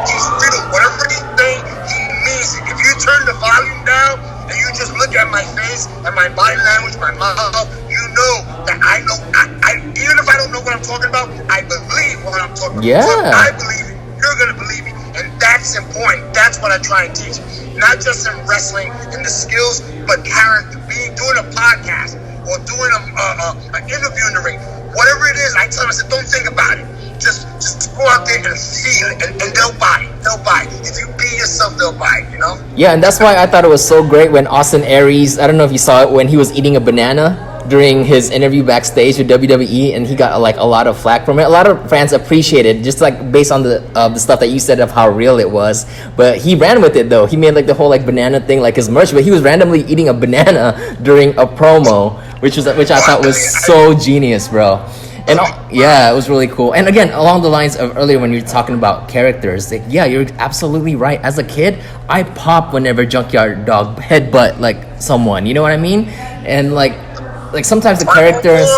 he's real. Whatever he's saying, he means it. If you turn the volume down and you just look at my face and my body language, my mouth, you know that I know. I even if I don't know what I'm talking about, I believe what I'm talking about.
Yeah.
So if I believe it, you're gonna believe me, and that's important. That's what I try and teach. Not just in wrestling and the skills, but character. Doing a podcast or doing an interview in the ring, whatever it is, I tell them, I said, don't think about it. Just go out there and feel it, and they'll buy it. They'll buy it. If you be yourself, they'll buy it. You know?
Yeah, and that's why I thought it was so great when Austin Aries, I don't know if you saw it, when he was eating a banana during his interview backstage with WWE, and he got like a lot of flack from it. A lot of fans appreciated, just like based on the stuff that you said of how real it was. But he ran with it though. He made like the whole like banana thing, like his merch. But he was randomly eating a banana during a promo, which I thought was so genius, bro. And yeah, it was really cool. And again, along the lines of earlier when you were talking about characters, like, yeah, you're absolutely right. As a kid, I pop whenever Junkyard Dog headbutt like someone. You know what I mean? And like sometimes the characters,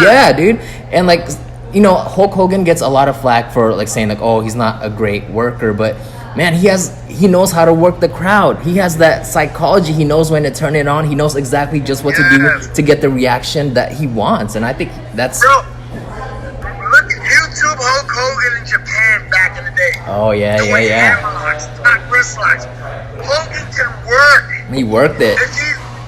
yeah, dude. And like, Hulk Hogan gets a lot of flack for like saying like, oh, he's not a great worker, but man, he knows how to work the crowd. He has that psychology. He knows when to turn it on. He knows exactly just what to do to get the reaction that he wants. And I think that's.
Bro, look at YouTube Hulk Hogan in Japan back in the day.
Oh yeah.
Hammerlocks, not wristlocks. Hogan can work.
He worked it.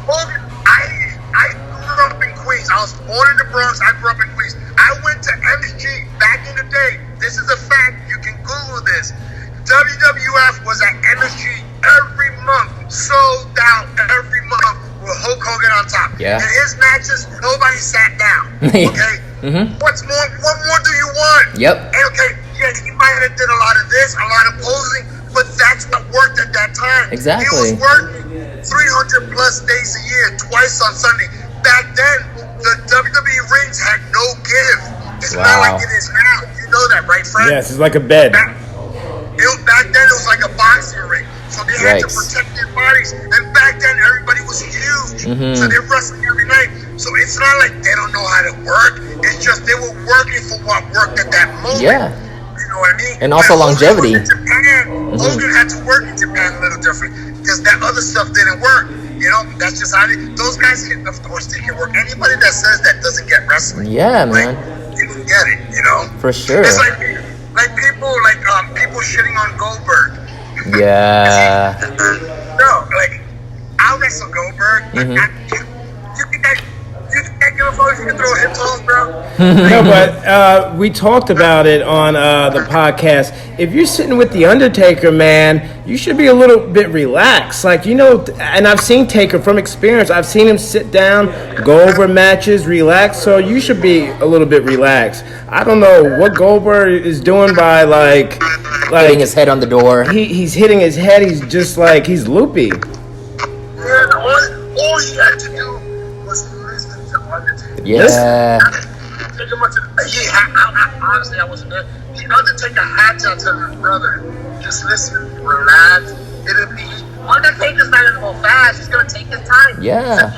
Hogan, I grew up in Queens. I was born in the Bronx. I grew up in Queens. I went to MSG back in the day. This is a fact. You can Google this. WWF was at MSG every month, sold out every month with Hulk Hogan on top.
Yeah.
In his matches, nobody sat down. Okay? What more do you want?
Yep.
And okay, yeah, he might have did a lot of this, a lot of posing, but that's what worked at that time.
Exactly.
He was working 300 plus days a year, twice on Sunday. Back then, the WWE rings had no give. It's not like it is now. You know that, right, Fred?
Yes, it's like a bed.
Back then it was like a boxing ring, so they had to protect their bodies. And back then everybody was huge, so they're wrestling every night. So it's not like they don't know how to work. It's just they were working for what worked at that moment.
Yeah.
You know what I mean?
And also longevity.
Hogan had to work in Japan a little different because that other stuff didn't work. You know, that's just how those guys can. Of course, they can work. Anybody that says that doesn't get wrestling.
Yeah, man.
You don't get it. You know.
For sure.
It's people shitting on Goldberg.
Yeah.
No, like I'll wrestle Goldberg. You can't give a fuck if you can throw hip toss, bro.
No, but we talked about it on the podcast. If you're sitting with the Undertaker, man, you should be a little bit relaxed. Like, and I've seen Taker from experience. I've seen him sit down, go over matches, relax. So you should be a little bit relaxed. I don't know what Goldberg is doing by like
hitting his head on the door.
He's hitting his head. He's just like he's loopy.
Yeah, all he had to do was listen to Undertaker.
Yeah.
Honestly, I wasn't there. The Undertaker had to tell his brother, just listen, relax. It'll be Undertaker's not gonna go fast. He's gonna take his time.
Yeah.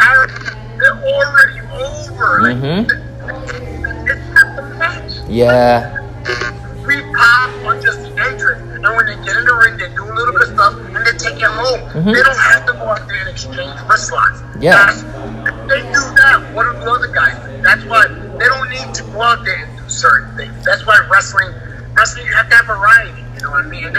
They're already over. It's not the match.
Yeah.
We pop on just the entrance, and when they get in the ring, they do a little bit of stuff, and they take it home. They don't have to go out there and exchange wrist slots.
Yeah.
If they do that, what do the other guys do? That's why they don't need to go out there and do certain things. That's why wrestling, you have to have variety. You know what I mean?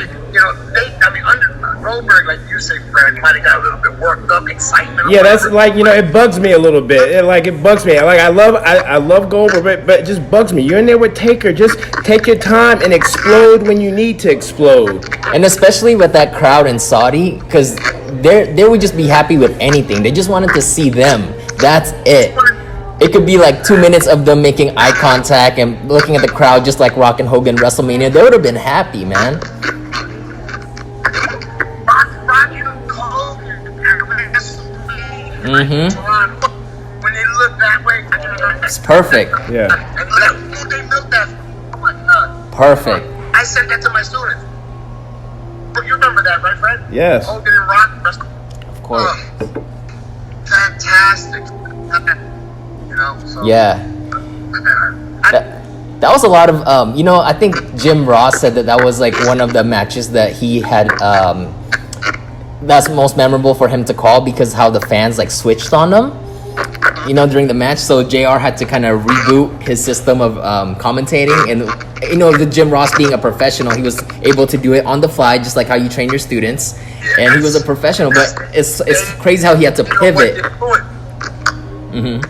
Goldberg, like you say, Fred, might have got a little bit worked up, excitement.
Yeah, that's like, you know, it bugs me a little bit. It bugs me. Like I love Goldberg, but it just bugs me. You're in there with Taker. Just take your time and explode when you need to explode.
And especially with that crowd in Saudi, because they would just be happy with anything. They just wanted to see them. That's it. It could be like 2 minutes of them making eye contact and looking at the crowd just like Rock and Hogan WrestleMania. They would have been happy, man.
Mm-hmm. When they look that way,
it's perfect.
Yeah.
They look that. Oh my God.
Perfect.
I said that to my students. But you remember that, right, Fred?
Yes.
Hogan and Rock.
Of course.
Fantastic. You know. So,
yeah. That was a lot of, you know, I think Jim Ross said that was like one of the matches that he had, that's most memorable for him to call because how the fans like switched on them, you know, during the match. So JR had to kind of reboot his system of commentating, and you know, the Jim Ross being a professional, he was able to do it on the fly, just like how you train your students, and he was a professional. But it's crazy how he had to pivot. Mm-hmm.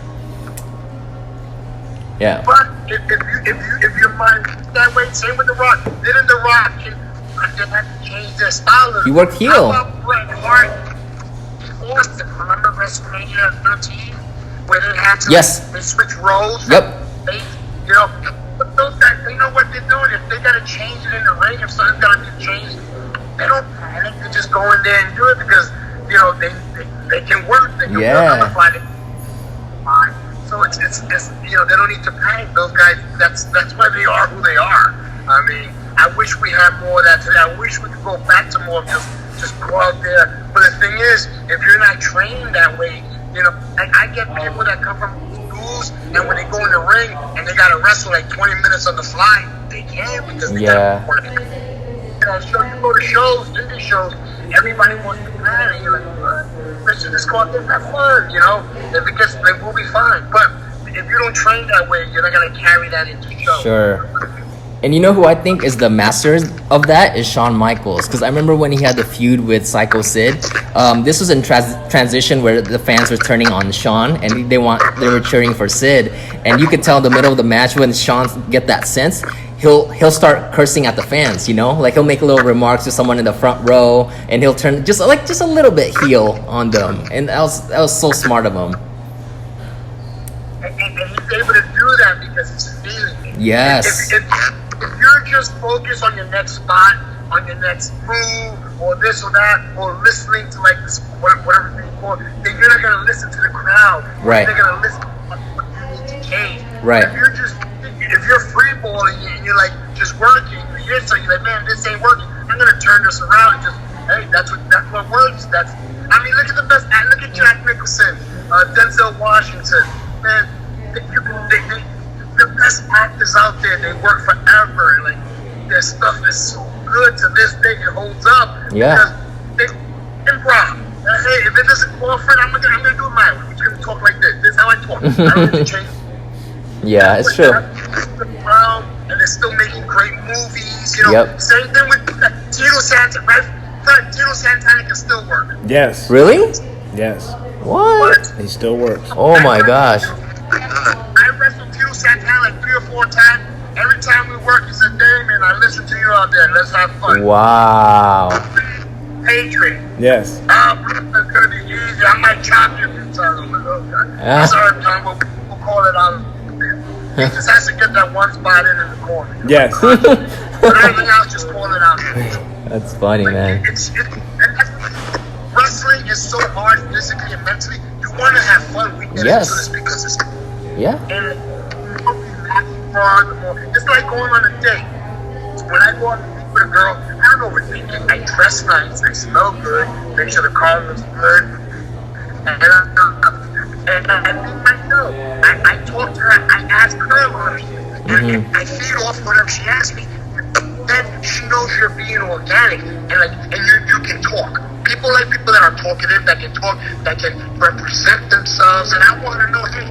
Yeah.
But if your mind that way, same with The Rock. Didn't The Rock had to change their style?
He worked heel.
How about Bret Hart? Austin, remember WrestleMania 13 where they had to they switch roles?
Yep.
They, you know, but those guys, they know what they're doing. If they gotta change it in the ring, if something's gotta be changed, they don't panic. They just go in there and do it because you know they can work. They can work on the fly. So it's you know, they don't need to panic. Those guys, that's why they are who they are. I mean, I wish we had more of that today. I wish we could go back to more of just go out there. But the thing is, if you're not trained that way, you know, I get people that come from schools and when they go in the ring and they gotta wrestle like 20 minutes on the fly, they can't because they gotta work. You know, so you go to shows, Disney shows, everybody wants to plan, and you're like, listen, this go out there, have fun, you know. If it gets, they will be fine. But if you don't train that way, you're not gonna carry that into show.
Sure. And you know who I think is the master of that is Shawn Michaels, because I remember when he had the feud with Psycho Sid. This was in transition where the fans were turning on Shawn and they were cheering for Sid, and you could tell in the middle of the match when Shawn get that sense, he'll start cursing at the fans, you know, like he'll make little remarks to someone in the front row, and he'll turn just a little bit heel on them, and that was so smart of him.
And he's able to do that because it's feeling.
Yes.
If you're just focused on your next spot, on your next move, or this or that, or listening to like this, whatever thing for, then you're not gonna listen to the crowd.
Right.
You're gonna listen to what you need to change.
Right.
If you're freeballing and you're like just working, you're like, man, this ain't working. I'm gonna turn this around and just, hey, that's what works. I mean, look at the best. Look at Jack Nicholson, Denzel Washington, man. The best actors out there, they work forever. Like their stuff is so good to this day, it holds up.
Yeah.
Because they improv. Hey, if it doesn't go for it, I'm gonna do it my way. We're gonna talk like this. This is how I talk. I don't need to change.
Yeah, it's true.
And they're still making great movies. You know,
yep.
Same thing with Tito Santana. Right? Tito Santana can still work.
Yes.
Really?
Yes.
What?
He still works.
Oh my gosh.
I wrestled Tito Santana like 3 or 4 times. Every time we work, he said, Damian, I listen to you out there. Let's have fun.
Wow.
Hatred.
Yes.
It's going to be easy. I might chop you a few times. I'm like, okay. Sorry, Tom, we'll call it out. He just has to get that one spot in the corner.
Yes.
But everything else, just call it out.
That's funny, man.
Wrestling is so hard physically and mentally. You want to have fun. We get into this because it's and it's like going on a date. When I go on a date with a girl, I don't know what thinking. I dress nice, I smell good, make sure the car looks good, and I think myself. I talk to her, I ask her a lot of shit, and I feed off whatever she asks me. Then she knows you're being organic, and you can talk. People like people that are talkative, that can talk, that can represent themselves, and I want to know, hey,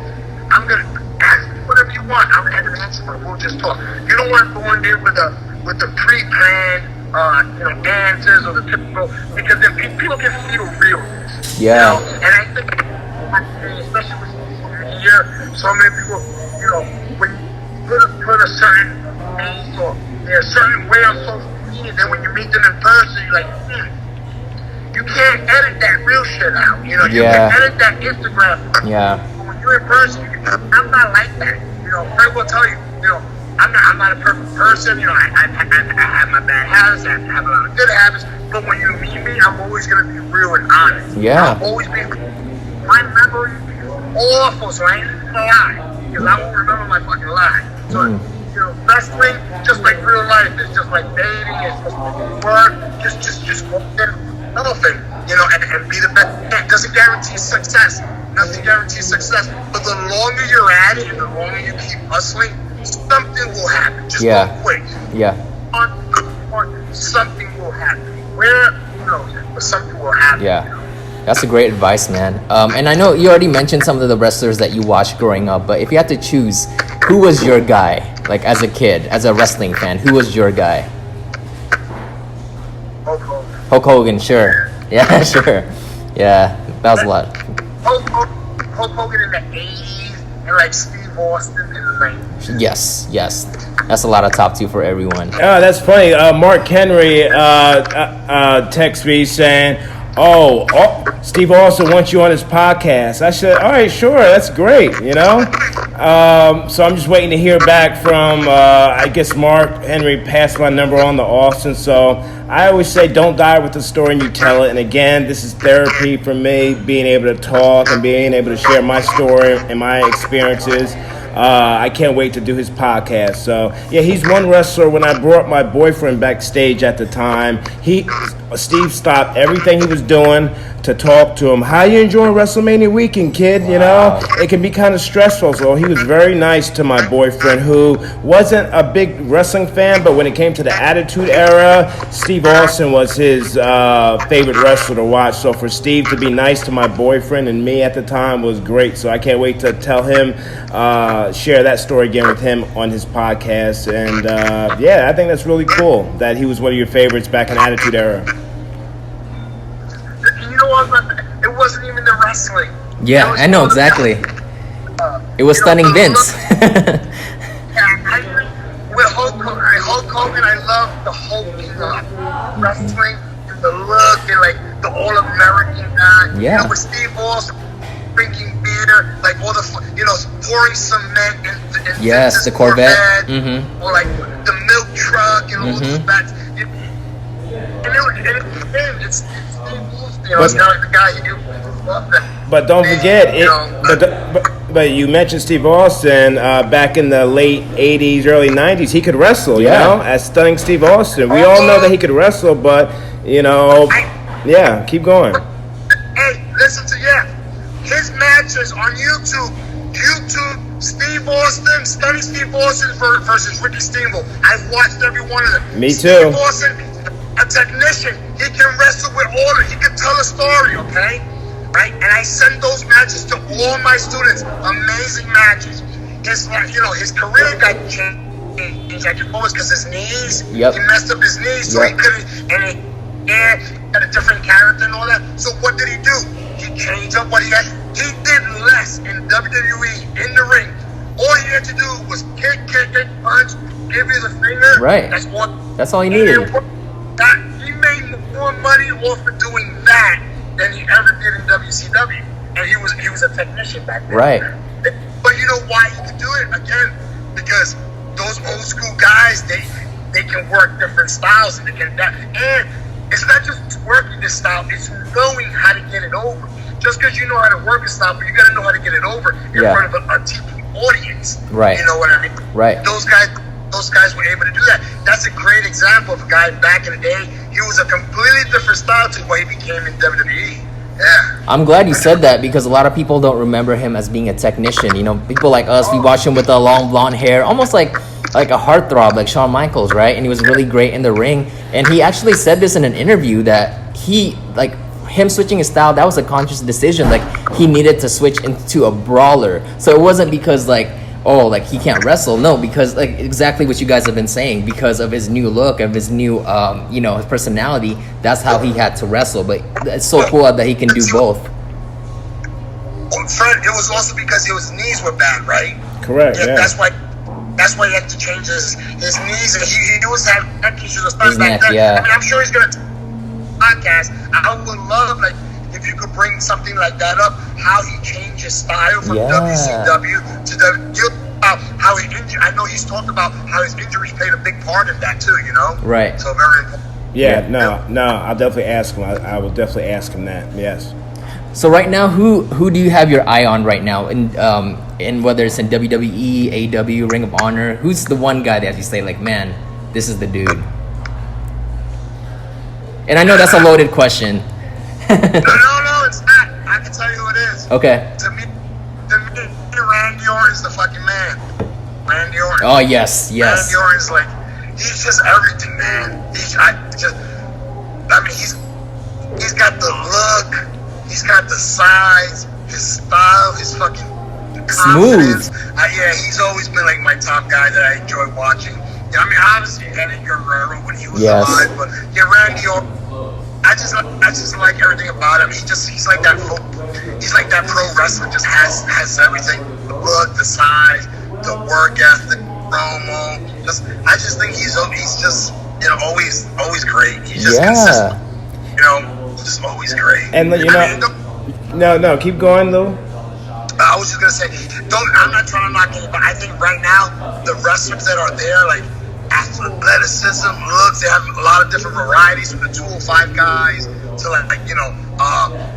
I'm gonna ask whatever you want. I'm gonna answer, but we'll just talk. You don't want to go in there with a pre-planned answers or the typical, because then people can feel realness.
Yeah.
And I think, especially with social media, so many people, when you put a certain face or a certain way on social media, then when you meet them in person, you're like, you can't edit that real shit out. You can edit that Instagram.
Yeah.
But when you're in person, I'm not like that. Fred will tell you, I'm not a perfect person. I have my bad habits. I have a lot of good habits. But when you meet me, I'm always gonna be real and honest.
Yeah.
I'll always be. My memory is awful, so I ain't gonna lie, because I won't remember my fucking life. So wrestling, just like real life, it's just like dating, it's just like work. Just go in, nothing. And be the best. It doesn't guarantee success. Nothing guarantees success. But the longer you're at it, and the longer you keep hustling, something will happen. Just don't quit.
Yeah.
Something will happen. Where, who knows, but something will happen.
Yeah. That's a great advice, man. And I know you already mentioned some of the wrestlers that you watched growing up, but if you had to choose, who was your guy? Like as a kid, as a wrestling fan, who was your guy?
Hulk Hogan.
Hulk Hogan, sure. Yeah, sure. Yeah, that was a lot.
Hulk Hogan in the 80s and like Steve Austin in the 90s.
Yes. That's a lot of top two for everyone.
Oh, that's funny. Mark Henry texted me saying, oh, Steve Austin wants you on his podcast. I said, all right, sure, that's great, So I'm just waiting to hear back from, I guess Mark Henry passed my number on to Austin. So I always say, don't die with the story and you tell it. And again, this is therapy for me, being able to talk and being able to share my story and my experiences. I can't wait to do his podcast. So, yeah, he's one wrestler. When I brought my boyfriend backstage at the time, Steve stopped everything he was doing to talk to him. How you enjoying WrestleMania weekend, kid? It can be kind of stressful. So he was very nice to my boyfriend, who wasn't a big wrestling fan, but when it came to the Attitude Era, Steve Austin was his favorite wrestler to watch. So for Steve to be nice to my boyfriend and me at the time was great. So I can't wait to tell him, share that story again with him on his podcast. And I think that's really cool that he was one of your favorites back in Attitude Era.
It wasn't even the wrestling.
Yeah, I know exactly. It was stunning Vince.
With Hulk Hogan, I love the hulking of wrestling and the look and like the all-American guy.
Yeah.
With Steve Austin drinking beer, like all the pouring cement and
yes, the Corvette. Mm-hmm.
Or like the milk truck and all those bats. It's Steve Austin, the guy you love that.
But don't forget But you mentioned Steve Austin back in the late 80s, early 90s. He could wrestle, you know, as Stunning Steve Austin. We all know that he could wrestle, but, keep going.
Hey, listen to his matches on YouTube, Steve Austin, Stunning Steve Austin versus Ricky Steamboat. I've watched every one of them.
Me too.
Steve Austin, a technician. He can wrestle with order. He can tell a story, okay? Right? And I send those matches to all my students. Amazing matches. His career got changed. I just always because his knees.
Yep.
He messed up his knees, so he couldn't. And he had a different character and all that. So what did he do? He changed up what he had. He did less in WWE in the ring. All he had to do was kick, punch, give you the finger.
Right. That's all he needed.
He made more money off of doing that than he ever did in WCW, and he was a technician back then.
Right.
But you know why he could do it? Again, because those old school guys, they can work different styles, and and it's not just working this style; it's knowing how to get it over. Just because you know how to work a style, but you got to know how to get it over in front of a TV audience.
Right.
You know what I mean?
Right.
Those guys were able to do that. That's a great example of a guy back in the day. He was a completely different style to what he became in WWE. Yeah.
I'm glad you said that because a lot of people don't remember him as being a technician. People like us, we watch him with the long blonde hair, almost like a heartthrob, like Shawn Michaels, right? And he was really great in the ring. And he actually said this in an interview that him switching his style, that was a conscious decision. Like, he needed to switch into a brawler. So it wasn't because oh, like he can't wrestle. No, because like exactly what you guys have been saying, because of his new look, of his new, you know, his personality. That's how he had to wrestle. But it's so cool that he can do both.
Fred, it was also because his knees were bad, right?
Correct. Yeah.
That's why he had to change his knees. And he was having neck issues,
His neck, yeah.
I mean, I'm sure he's gonna podcast. I would love if you could bring something like that up. How he changed his style from WCW to how he injured. I know he's talked about how his injuries played a big part in that too. You know.
Right.
So very important.
Yeah. No. I'll definitely ask him. I will definitely ask him that. Yes.
So right now, who do you have your eye on right now? In whether it's in WWE, AEW, Ring of Honor, who's the one guy that you say like, man, this is the dude? And I know that's a loaded question.
No, it's not. I can tell you who it is.
Okay.
To me, Randy Orton's the fucking man. Randy Orton.
Oh yes.
Randy Orton's like, he's just everything, man. He's got the look. He's got the size, his style, his fucking confidence. Yeah, he's always been like my top guy that I enjoy watching. Yeah, I mean, obviously Eddie Guerrero when he was alive, but yeah, Randy Orton. I just like everything about him. He's like that pro wrestler. Just has everything: the look, the size, the work ethic, promo. I just think he's just always great. He's just consistent. Just always great.
And no, keep going, Lou.
I was just gonna say, I'm not trying to knock it, but I think right now the wrestlers that are there, like athleticism, looks, they have a lot of different varieties from the 205 guys to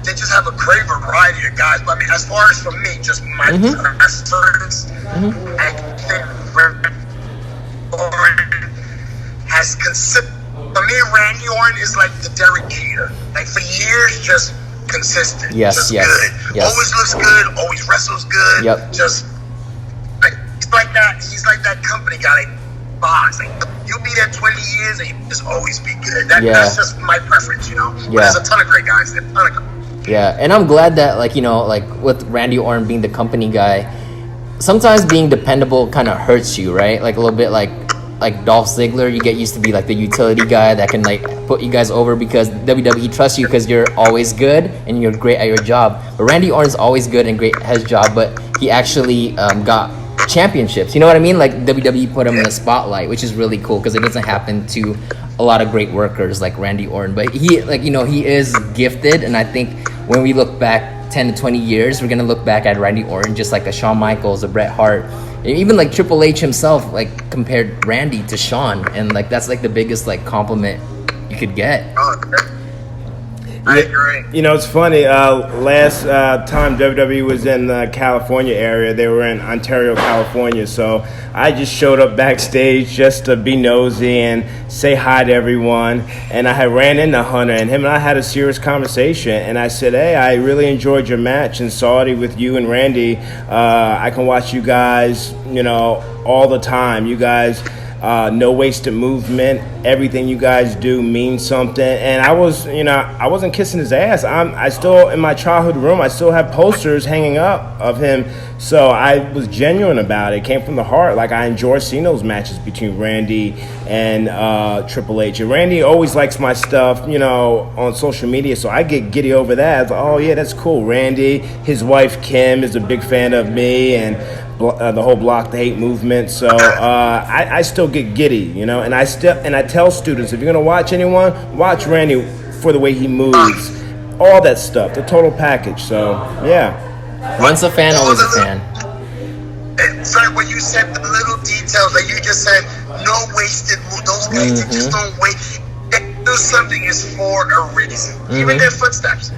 they just have a great variety of guys. But I mean, as far as for me, just my preference, I think Orton has considered. For me, Randy Orton is like the Derek Jeter. Like for years, just consistent. Just good. Always looks good. Always wrestles good.
Yep.
Just he's like that. He's like that company guy. Like box. Like you'll be there 20 years and you just always be good. That's just my preference, But there's a ton of great guys. There's a ton of
Yeah, and I'm glad that like with Randy Orton being the company guy, sometimes being dependable kind of hurts you, right? Like a little bit like Dolph Ziggler, you get used to be like the utility guy that can like put you guys over because WWE trusts you because you're always good and you're great at your job. But Randy Orton's always good and great at his job, but he actually got championships. You know what I mean? Like WWE put him in the spotlight, which is really cool because it doesn't happen to a lot of great workers like Randy Orton. But he is gifted, and I think when we look back 10 to 20 years, we're gonna look back at Randy Orton just like a Shawn Michaels, a Bret Hart. Even like Triple H himself like compared Randy to Shawn, and like that's like the biggest like compliment you could get.
I agree.
It's funny. Last time WWE was in the California area, they were in Ontario, California. So I just showed up backstage just to be nosy and say hi to everyone. And I had ran into Hunter, and him and I had a serious conversation. And I said, "Hey, I really enjoyed your match in Saudi with you and Randy. I can watch you guys, all the time. You guys." No wasted movement. Everything you guys do means something. And I wasn't kissing his ass. I still, in my childhood room, I still have posters hanging up of him. So I was genuine about it. It came from the heart. Like, I enjoy seeing those matches between Randy and Triple H. And Randy always likes my stuff, on social media. So I get giddy over that. I was like, oh, yeah, that's cool. Randy, his wife, Kim, is a big fan of me. And the whole Block the Hate movement. So I still get giddy, and I tell students, if you're gonna watch anyone, watch Randy for the way he moves, all that stuff, the total package. So yeah.
Once a fan, always a fan.
Fred, when you said the little details that you just said, no wasted move. Those guys they just don't waste. They do something is for a reason. Even their footsteps.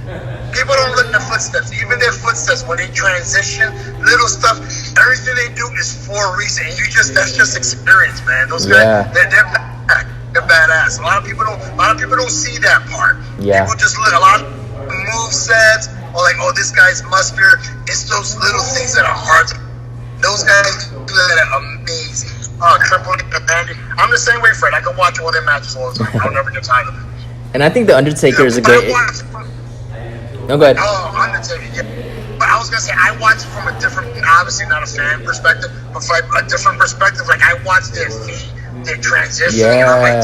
People don't look at their footsteps. Even their footsteps, when they transition, little stuff, everything they do is for a reason. And that's just experience, man. Those guys, they're badass. A lot of people don't see that part.
Yeah.
People just look. A lot of move sets, or like, oh, this guy's muscular. It's those little things that are hard to. Those guys do that are amazing. Oh, Triple H and Randy. I'm the same way, Fred. I can watch all their matches all the time. I'll never get tired of it.
And I think The Undertaker is a great. No, go ahead.
Oh, Undertaker, yeah. But I was gonna say I watch it from a different, obviously not a fan perspective, but from a different perspective. Like I watch their feet, their transition.
Yeah.
You know, like,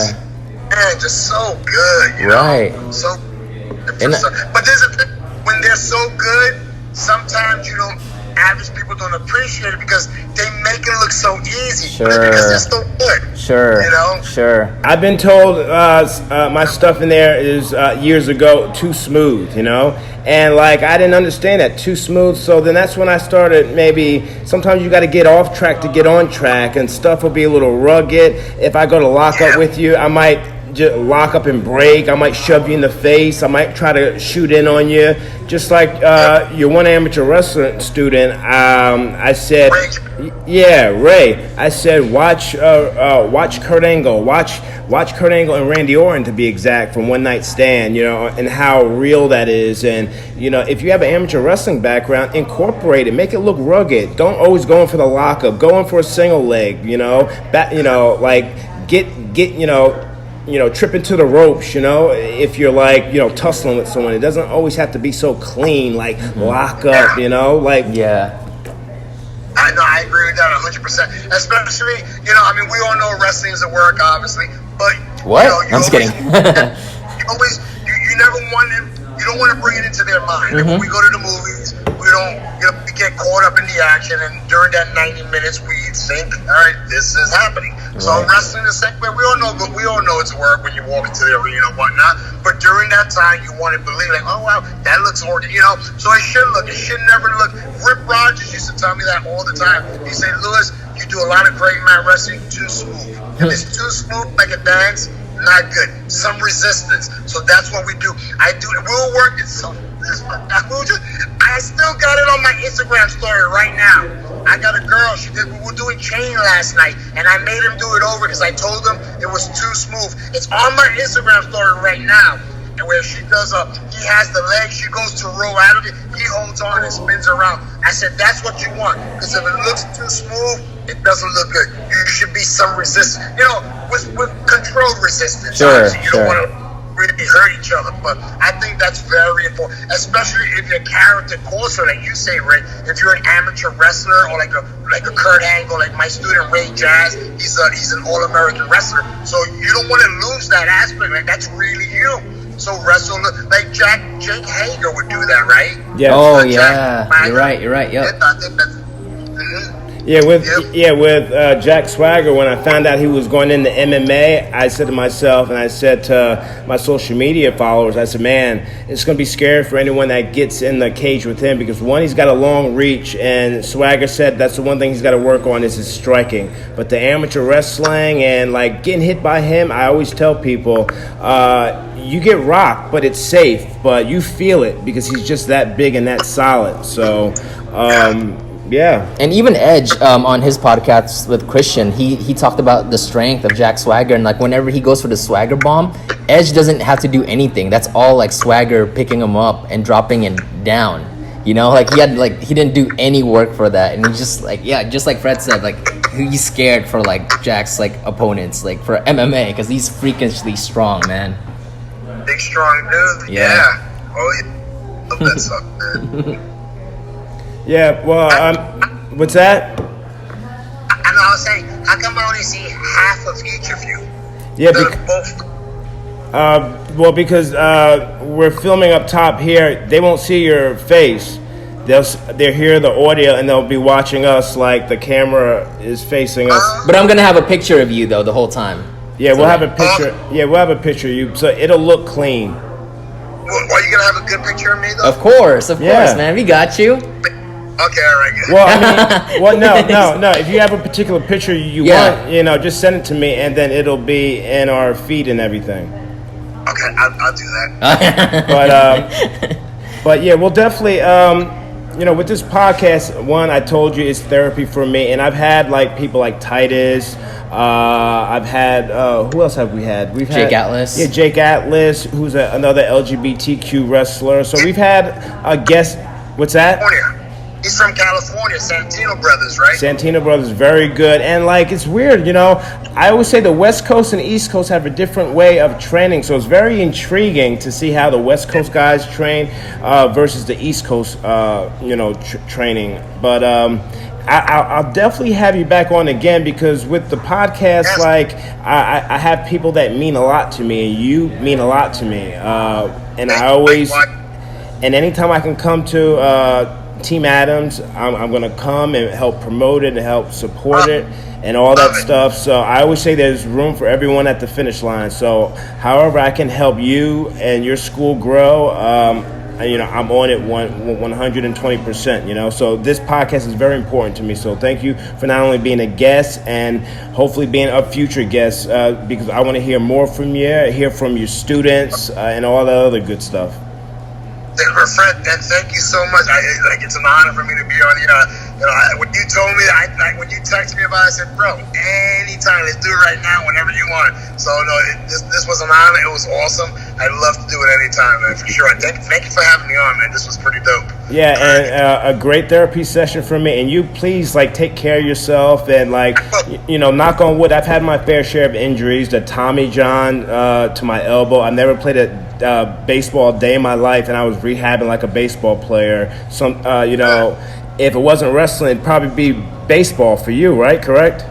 man, just so good. You
right.
know, so. But there's a thing, when they're so good, sometimes you don't. Average people don't appreciate it because they make it look so easy.
Sure.
Because they're so good.
Sure.
You know?
Sure.
I've been told my stuff in there is years ago too smooth, you know? And like I didn't understand that, too smooth. So then that's when I started maybe sometimes you got to get off track to get on track, and stuff will be a little rugged. If I go to lock up with you, I might just lock up and break. I might shove you in the face. I might try to shoot in on you. Just like your one amateur wrestling student, I said, yeah, Ray. I said, watch Kurt Angle, watch Kurt Angle and Randy Orton, to be exact, from One Night Stand, you know, and how real that is. And you know, if you have an amateur wrestling background, incorporate it, make it look rugged. Don't always go in for the lockup. Go in for a single leg. You know, like get tripping to the ropes, you know, if you're like, you know, tussling with someone. It doesn't always have to be so clean, like lock up, you know, like.
Yeah.
I know, I agree with that 100%. Especially, you know, I mean, we all know wrestling is a work, obviously, but.
What?
You know,
I'm just kidding.
you never want to, you don't want to bring it into their mind. Like when we go to the movies, we don't, you know, we get caught up in the action, and during that 90 minutes, we think, all right, this is happening. So wrestling the same way, we all know it's work when you walk into the arena and whatnot. But during that time, you want to believe, like, oh wow, that looks ordered, you know. So it should never look. Rip Rogers used to tell me that all the time. He said, Lewis, you do a lot of great mat wrestling, too smooth. If it's too smooth like a dance, not good. Some resistance. So that's what we do. We'll work it. So I still got it on my Instagram story right now. I got a girl. We were doing chain last night, and I made him do it over because I told him it was too smooth. It's on my Instagram story right now. And where she does he has the leg, she goes to roll out of it, he holds on and spins around. I said, that's what you want. Because if it looks too smooth, it doesn't look good. You should be some resistance. You know, with controlled resistance.
Sure,
you don't want to really hurt each other, but I think that's very important, especially if your character calls for, like you say, Ray. If you're an amateur wrestler or like a Kurt Angle, like my student Ray Jazz, he's an All-American wrestler, so you don't want to lose that aspect. Like that's really you. So wrestle like Jake Hager would do that, right?
Yeah.
Oh yeah. You're right. Yep.
I think that's.
With Jack Swagger, when I found out he was going into MMA, I said to myself, and I said to my social media followers, I said, man, it's going to be scary for anyone that gets in the cage with him, because one, he's got a long reach, and Swagger said that's the one thing he's got to work on is his striking. But the amateur wrestling and like getting hit by him, I always tell people, you get rocked, but it's safe, but you feel it because he's just that big and that solid. So, yeah.
And even Edge on his podcast with Christian, he talked about the strength of Jack Swagger, and like whenever he goes for the Swagger bomb, Edge doesn't have to do anything. That's all like Swagger picking him up and dropping him down. You know, like he didn't do any work for that, and he's just like, yeah, just like Fred said, like he's scared for like Jack's like opponents, like for MMA, because he's freakishly strong, man.
Big strong dude. Yeah. Oh yeah. Love that stuff, man.
Yeah, well, what's that?
I was saying, how come I only see half of each of you?
Yeah,
both.
Because we're filming up top here. They won't see your face. They'll hear the audio, and they'll be watching us like the camera is facing us.
But I'm gonna have a picture of you though the whole time.
Yeah, we'll have a picture. Yeah, we'll have a picture of you, so it'll look clean.
Well, are you gonna have a good picture of me though?
Of course, man. We got you.
Okay, all right. Good.
Well, I mean, no. If you have a particular picture you want, just send it to me, and then it'll be in our feed and everything.
Okay, I'll do that.
But yeah, we'll definitely, with this podcast, one, I told you, it's therapy for me, and I've had like people like Titus. I've had who else have we had? We've had
Jake Atlas.
Yeah, Jake Atlas, who's another LGBTQ wrestler. So we've had a guest. What's that?
He's from California, Santino Brothers, right?
Santino Brothers, very good. And like, it's weird, you know, I always say the West Coast and East Coast have a different way of training. So it's very intriguing to see how the West Coast guys train versus the East Coast, training. But I'll definitely have you back on again, because with the podcast,
yes.
like I have people that mean a lot to me, and you mean a lot to me. And I always, and anytime I can come to Team Adams, I'm going to come and help promote it and help support it and all that stuff. So I always say there's room for everyone at the finish line. So however I can help you and your school grow, I'm on it 120%, So this podcast is very important to me. So thank you for not only being a guest and hopefully being a future guest, because I want to hear more from you, hear from your students, and all the other good stuff.
Fred, and thank you so much. It's an honor for me to be on. When you told me that, when you texted me about it, I said, bro, anytime, let's do it right now, whenever you want. So no, this was an honor. It was awesome. I'd love to do it anytime, man, for sure. Thank you for having me on, man. This was pretty dope.
Yeah, and a great therapy session for me. And you please take care of yourself and knock on wood. I've had my fair share of injuries. The Tommy John to my elbow. I never played a baseball a day in my life, and I was rehabbing like a baseball player. If it wasn't wrestling, it'd probably be baseball for you, right? Correct?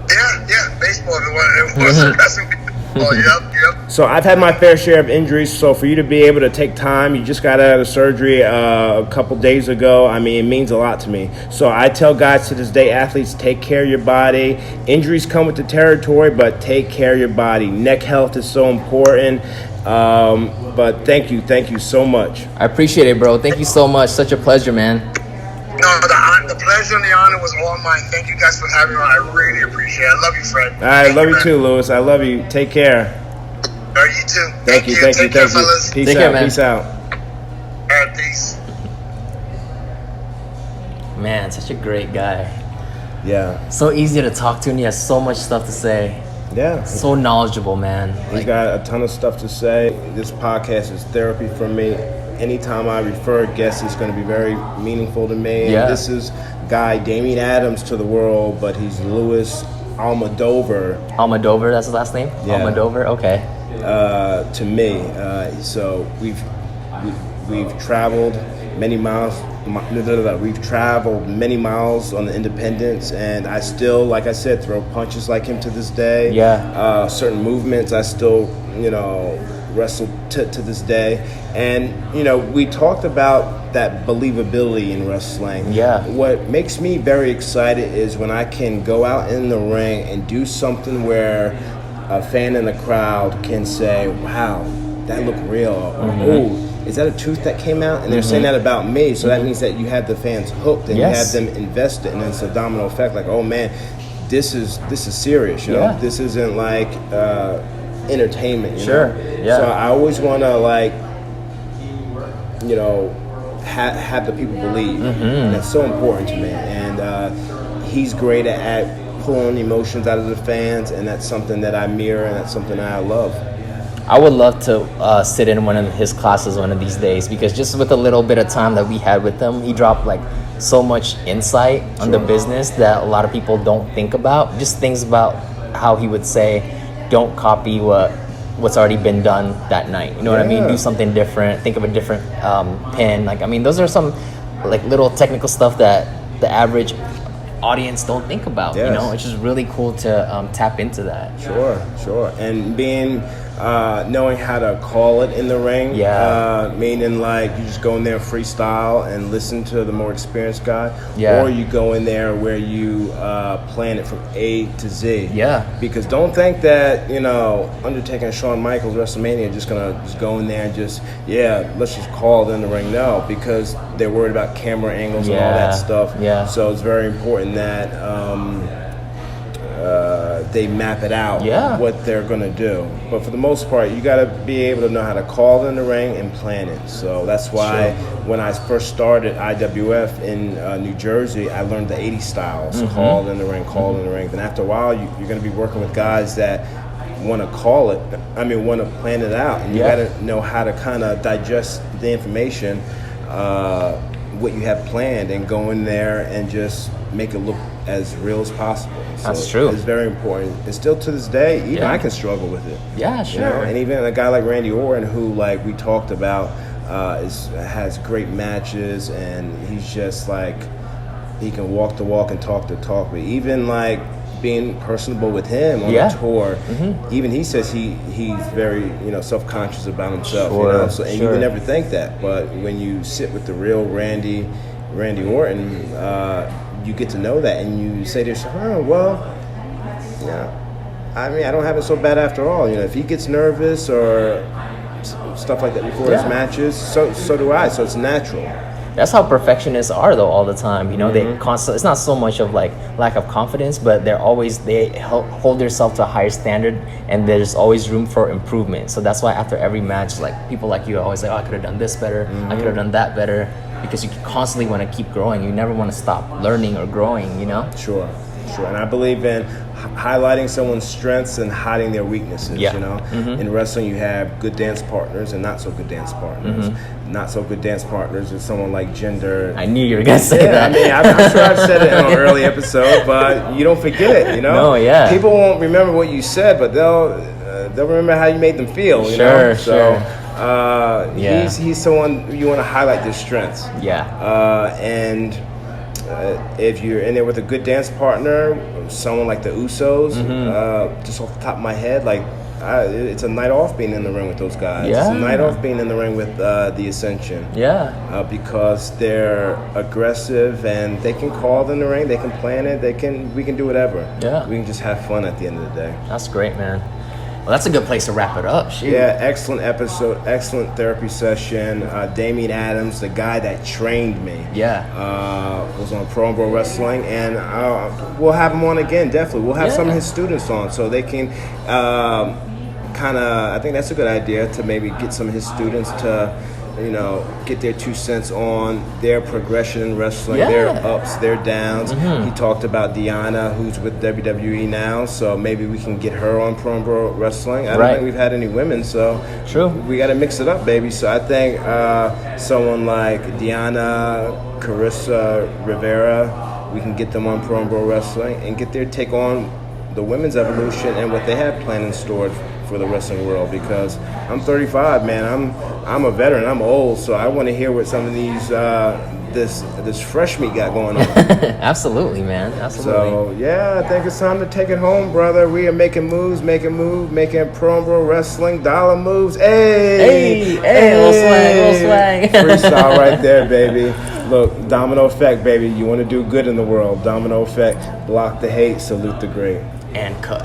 Yeah, baseball. It was wrestling. Yep.
So I've had my fair share of injuries. So for you to be able to take time, you just got out of surgery a couple days ago. I mean, it means a lot to me. So I tell guys to this day, athletes, take care of your body. Injuries come with the territory, but take care of your body. Neck health is so important. But thank you so much.
I appreciate it, bro. Thank you so much. Such a pleasure, man.
No, the pleasure and the honor was all mine. Thank you guys for having me on. I really appreciate it. I love you, Fred.
I love you too, Lewis. I love you. Take care.
All right, you too.
Thank you.
Take care, fellas.
Peace
Take
out.
care, man.
Peace out.
All right, peace.
Man, such a great guy.
Yeah.
So easy to talk to, and he has so much stuff to say.
Yeah.
So knowledgeable, man.
He's got a ton of stuff to say. This podcast is therapy for me. Anytime I refer a guest, it's going to be very meaningful to me.
Yeah.
And this is guy Damian Adams to the world, but he's Louis Almodovar.
Almodovar, that's his last name?
Yeah.
Almodovar, okay.
To me. So we've traveled many miles. We've traveled many miles on the Independence, and I still, like I said, throw punches like him to this day.
Yeah.
Certain movements I still, wrestle to this day. And, we talked about that believability in wrestling.
Yeah.
What makes me very excited is when I can go out in the ring and do something where a fan in the crowd can say, wow, that looked real.
Mm-hmm.
Oh, is that a tooth that came out? And they're saying that about me. So that means that you have the fans hooked and you have them invested. And then it's a domino effect. Like, oh, man, this is serious. You know? This isn't like entertainment. You know?
Yeah.
So I always want to, have the people believe. And that's so important to me. And he's great at pulling emotions out of the fans. And that's something that I mirror, and that's something that I love.
I would love to sit in one of his classes one of these days, because just with a little bit of time that we had with him, he dropped so much insight on the business that a lot of people don't think about. Just things about how he would say, don't copy what's already been done that night. You know what I mean? Do something different. Think of a different pin. Those are some little technical stuff that the average audience don't think about. It's just really cool to tap into that.
Sure. And being knowing how to call it in the ring, meaning you just go in there freestyle and listen to the more experienced guy, or you go in there where you plan it from A to Z. Because don't think that Undertaker and Shawn Michaels WrestleMania are just gonna go in there and let's just call it in the ring. No, because they're worried about camera angles and all that stuff. So it's very important that they map it out, what they're going to do. But for the most part, you got to be able to know how to call in the ring and plan it. So that's why when I first started IWF in New Jersey, I learned the 80 styles, call in the ring, call in the ring. Then after a while, you're going to be working with guys that want to want to plan it out. And you got to know how to kind of digest the information what you have planned and go in there and just make it look as real as possible. So
that's true.
It's very important. And still to this day, even I can struggle with it.
Yeah, sure.
You know? And even a guy like Randy Orton, who like we talked about, has great matches, and he's just like, he can walk the walk and talk the talk. But even like being personable with him on the tour, even he says he's very self-conscious about himself.
Sure,
you know? So, and you would never think that, but when you sit with the real Randy Orton, you get to know that, and you say to yourself, oh well, I mean, I don't have it so bad after all. If he gets nervous or stuff like that before his matches, so do I. So it's natural.
That's how perfectionists are, though, all the time. They constantly. It's not so much of like lack of confidence, but they hold themselves to a higher standard, and there's always room for improvement. So that's why after every match, like people like you are always like, oh, I could have done this better. I could have done that better, because you constantly want to keep growing. You never want to stop learning or growing.
Sure. And I believe in highlighting someone's strengths and hiding their weaknesses. In wrestling, you have good dance partners and not so good dance partners. Not so good dance partners is someone like Jinder.
I knew you were gonna say that.
I mean, I'm sure I've said it in an early episode, but you don't forget it.
No, yeah.
People won't remember what you said, but they'll remember how you made them feel.
Sure.
He's someone you want to highlight their strengths. And if you're in there with a good dance partner, someone like the Usos, just off the top of my head, like it's a night off being in the ring with those guys. It's a night off being in the ring with the Ascension. Because they're aggressive and they can call in the ring, they can plan it, we can do whatever. We can just have fun at the end of the day.
That's great, man. Well, that's a good place to wrap it up. Shoot.
Yeah, excellent episode, excellent therapy session. Damian Adams, the guy that trained me, was on Pro and Pro Wrestling, and we'll have him on again, definitely. We'll have some of his students on, so they can I think that's a good idea, to maybe get some of his students to get their 2 cents on their progression in wrestling, their ups, their downs. He talked about Deanna, who's with WWE now, so maybe we can get her on Pro and Pro Wrestling. I don't think we've had any women, so we got to mix it up, baby. So I think someone like Deanna, Carissa Rivera, we can get them on Pro and Pro Wrestling and get their take on the women's evolution and what they have planned in store for the wrestling world, because I'm 35, man. I'm a veteran. I'm old, so I want to hear what some of these this fresh meat got going on.
Absolutely, man. Absolutely.
So I think it's time to take it home, brother. We are making moves, making Pro and Pro Wrestling dollar moves. Hey,
little swag.
Freestyle right there, baby. Look, domino effect, baby. You want to do good in the world. Domino effect. Block the hate, salute the great.
And cut.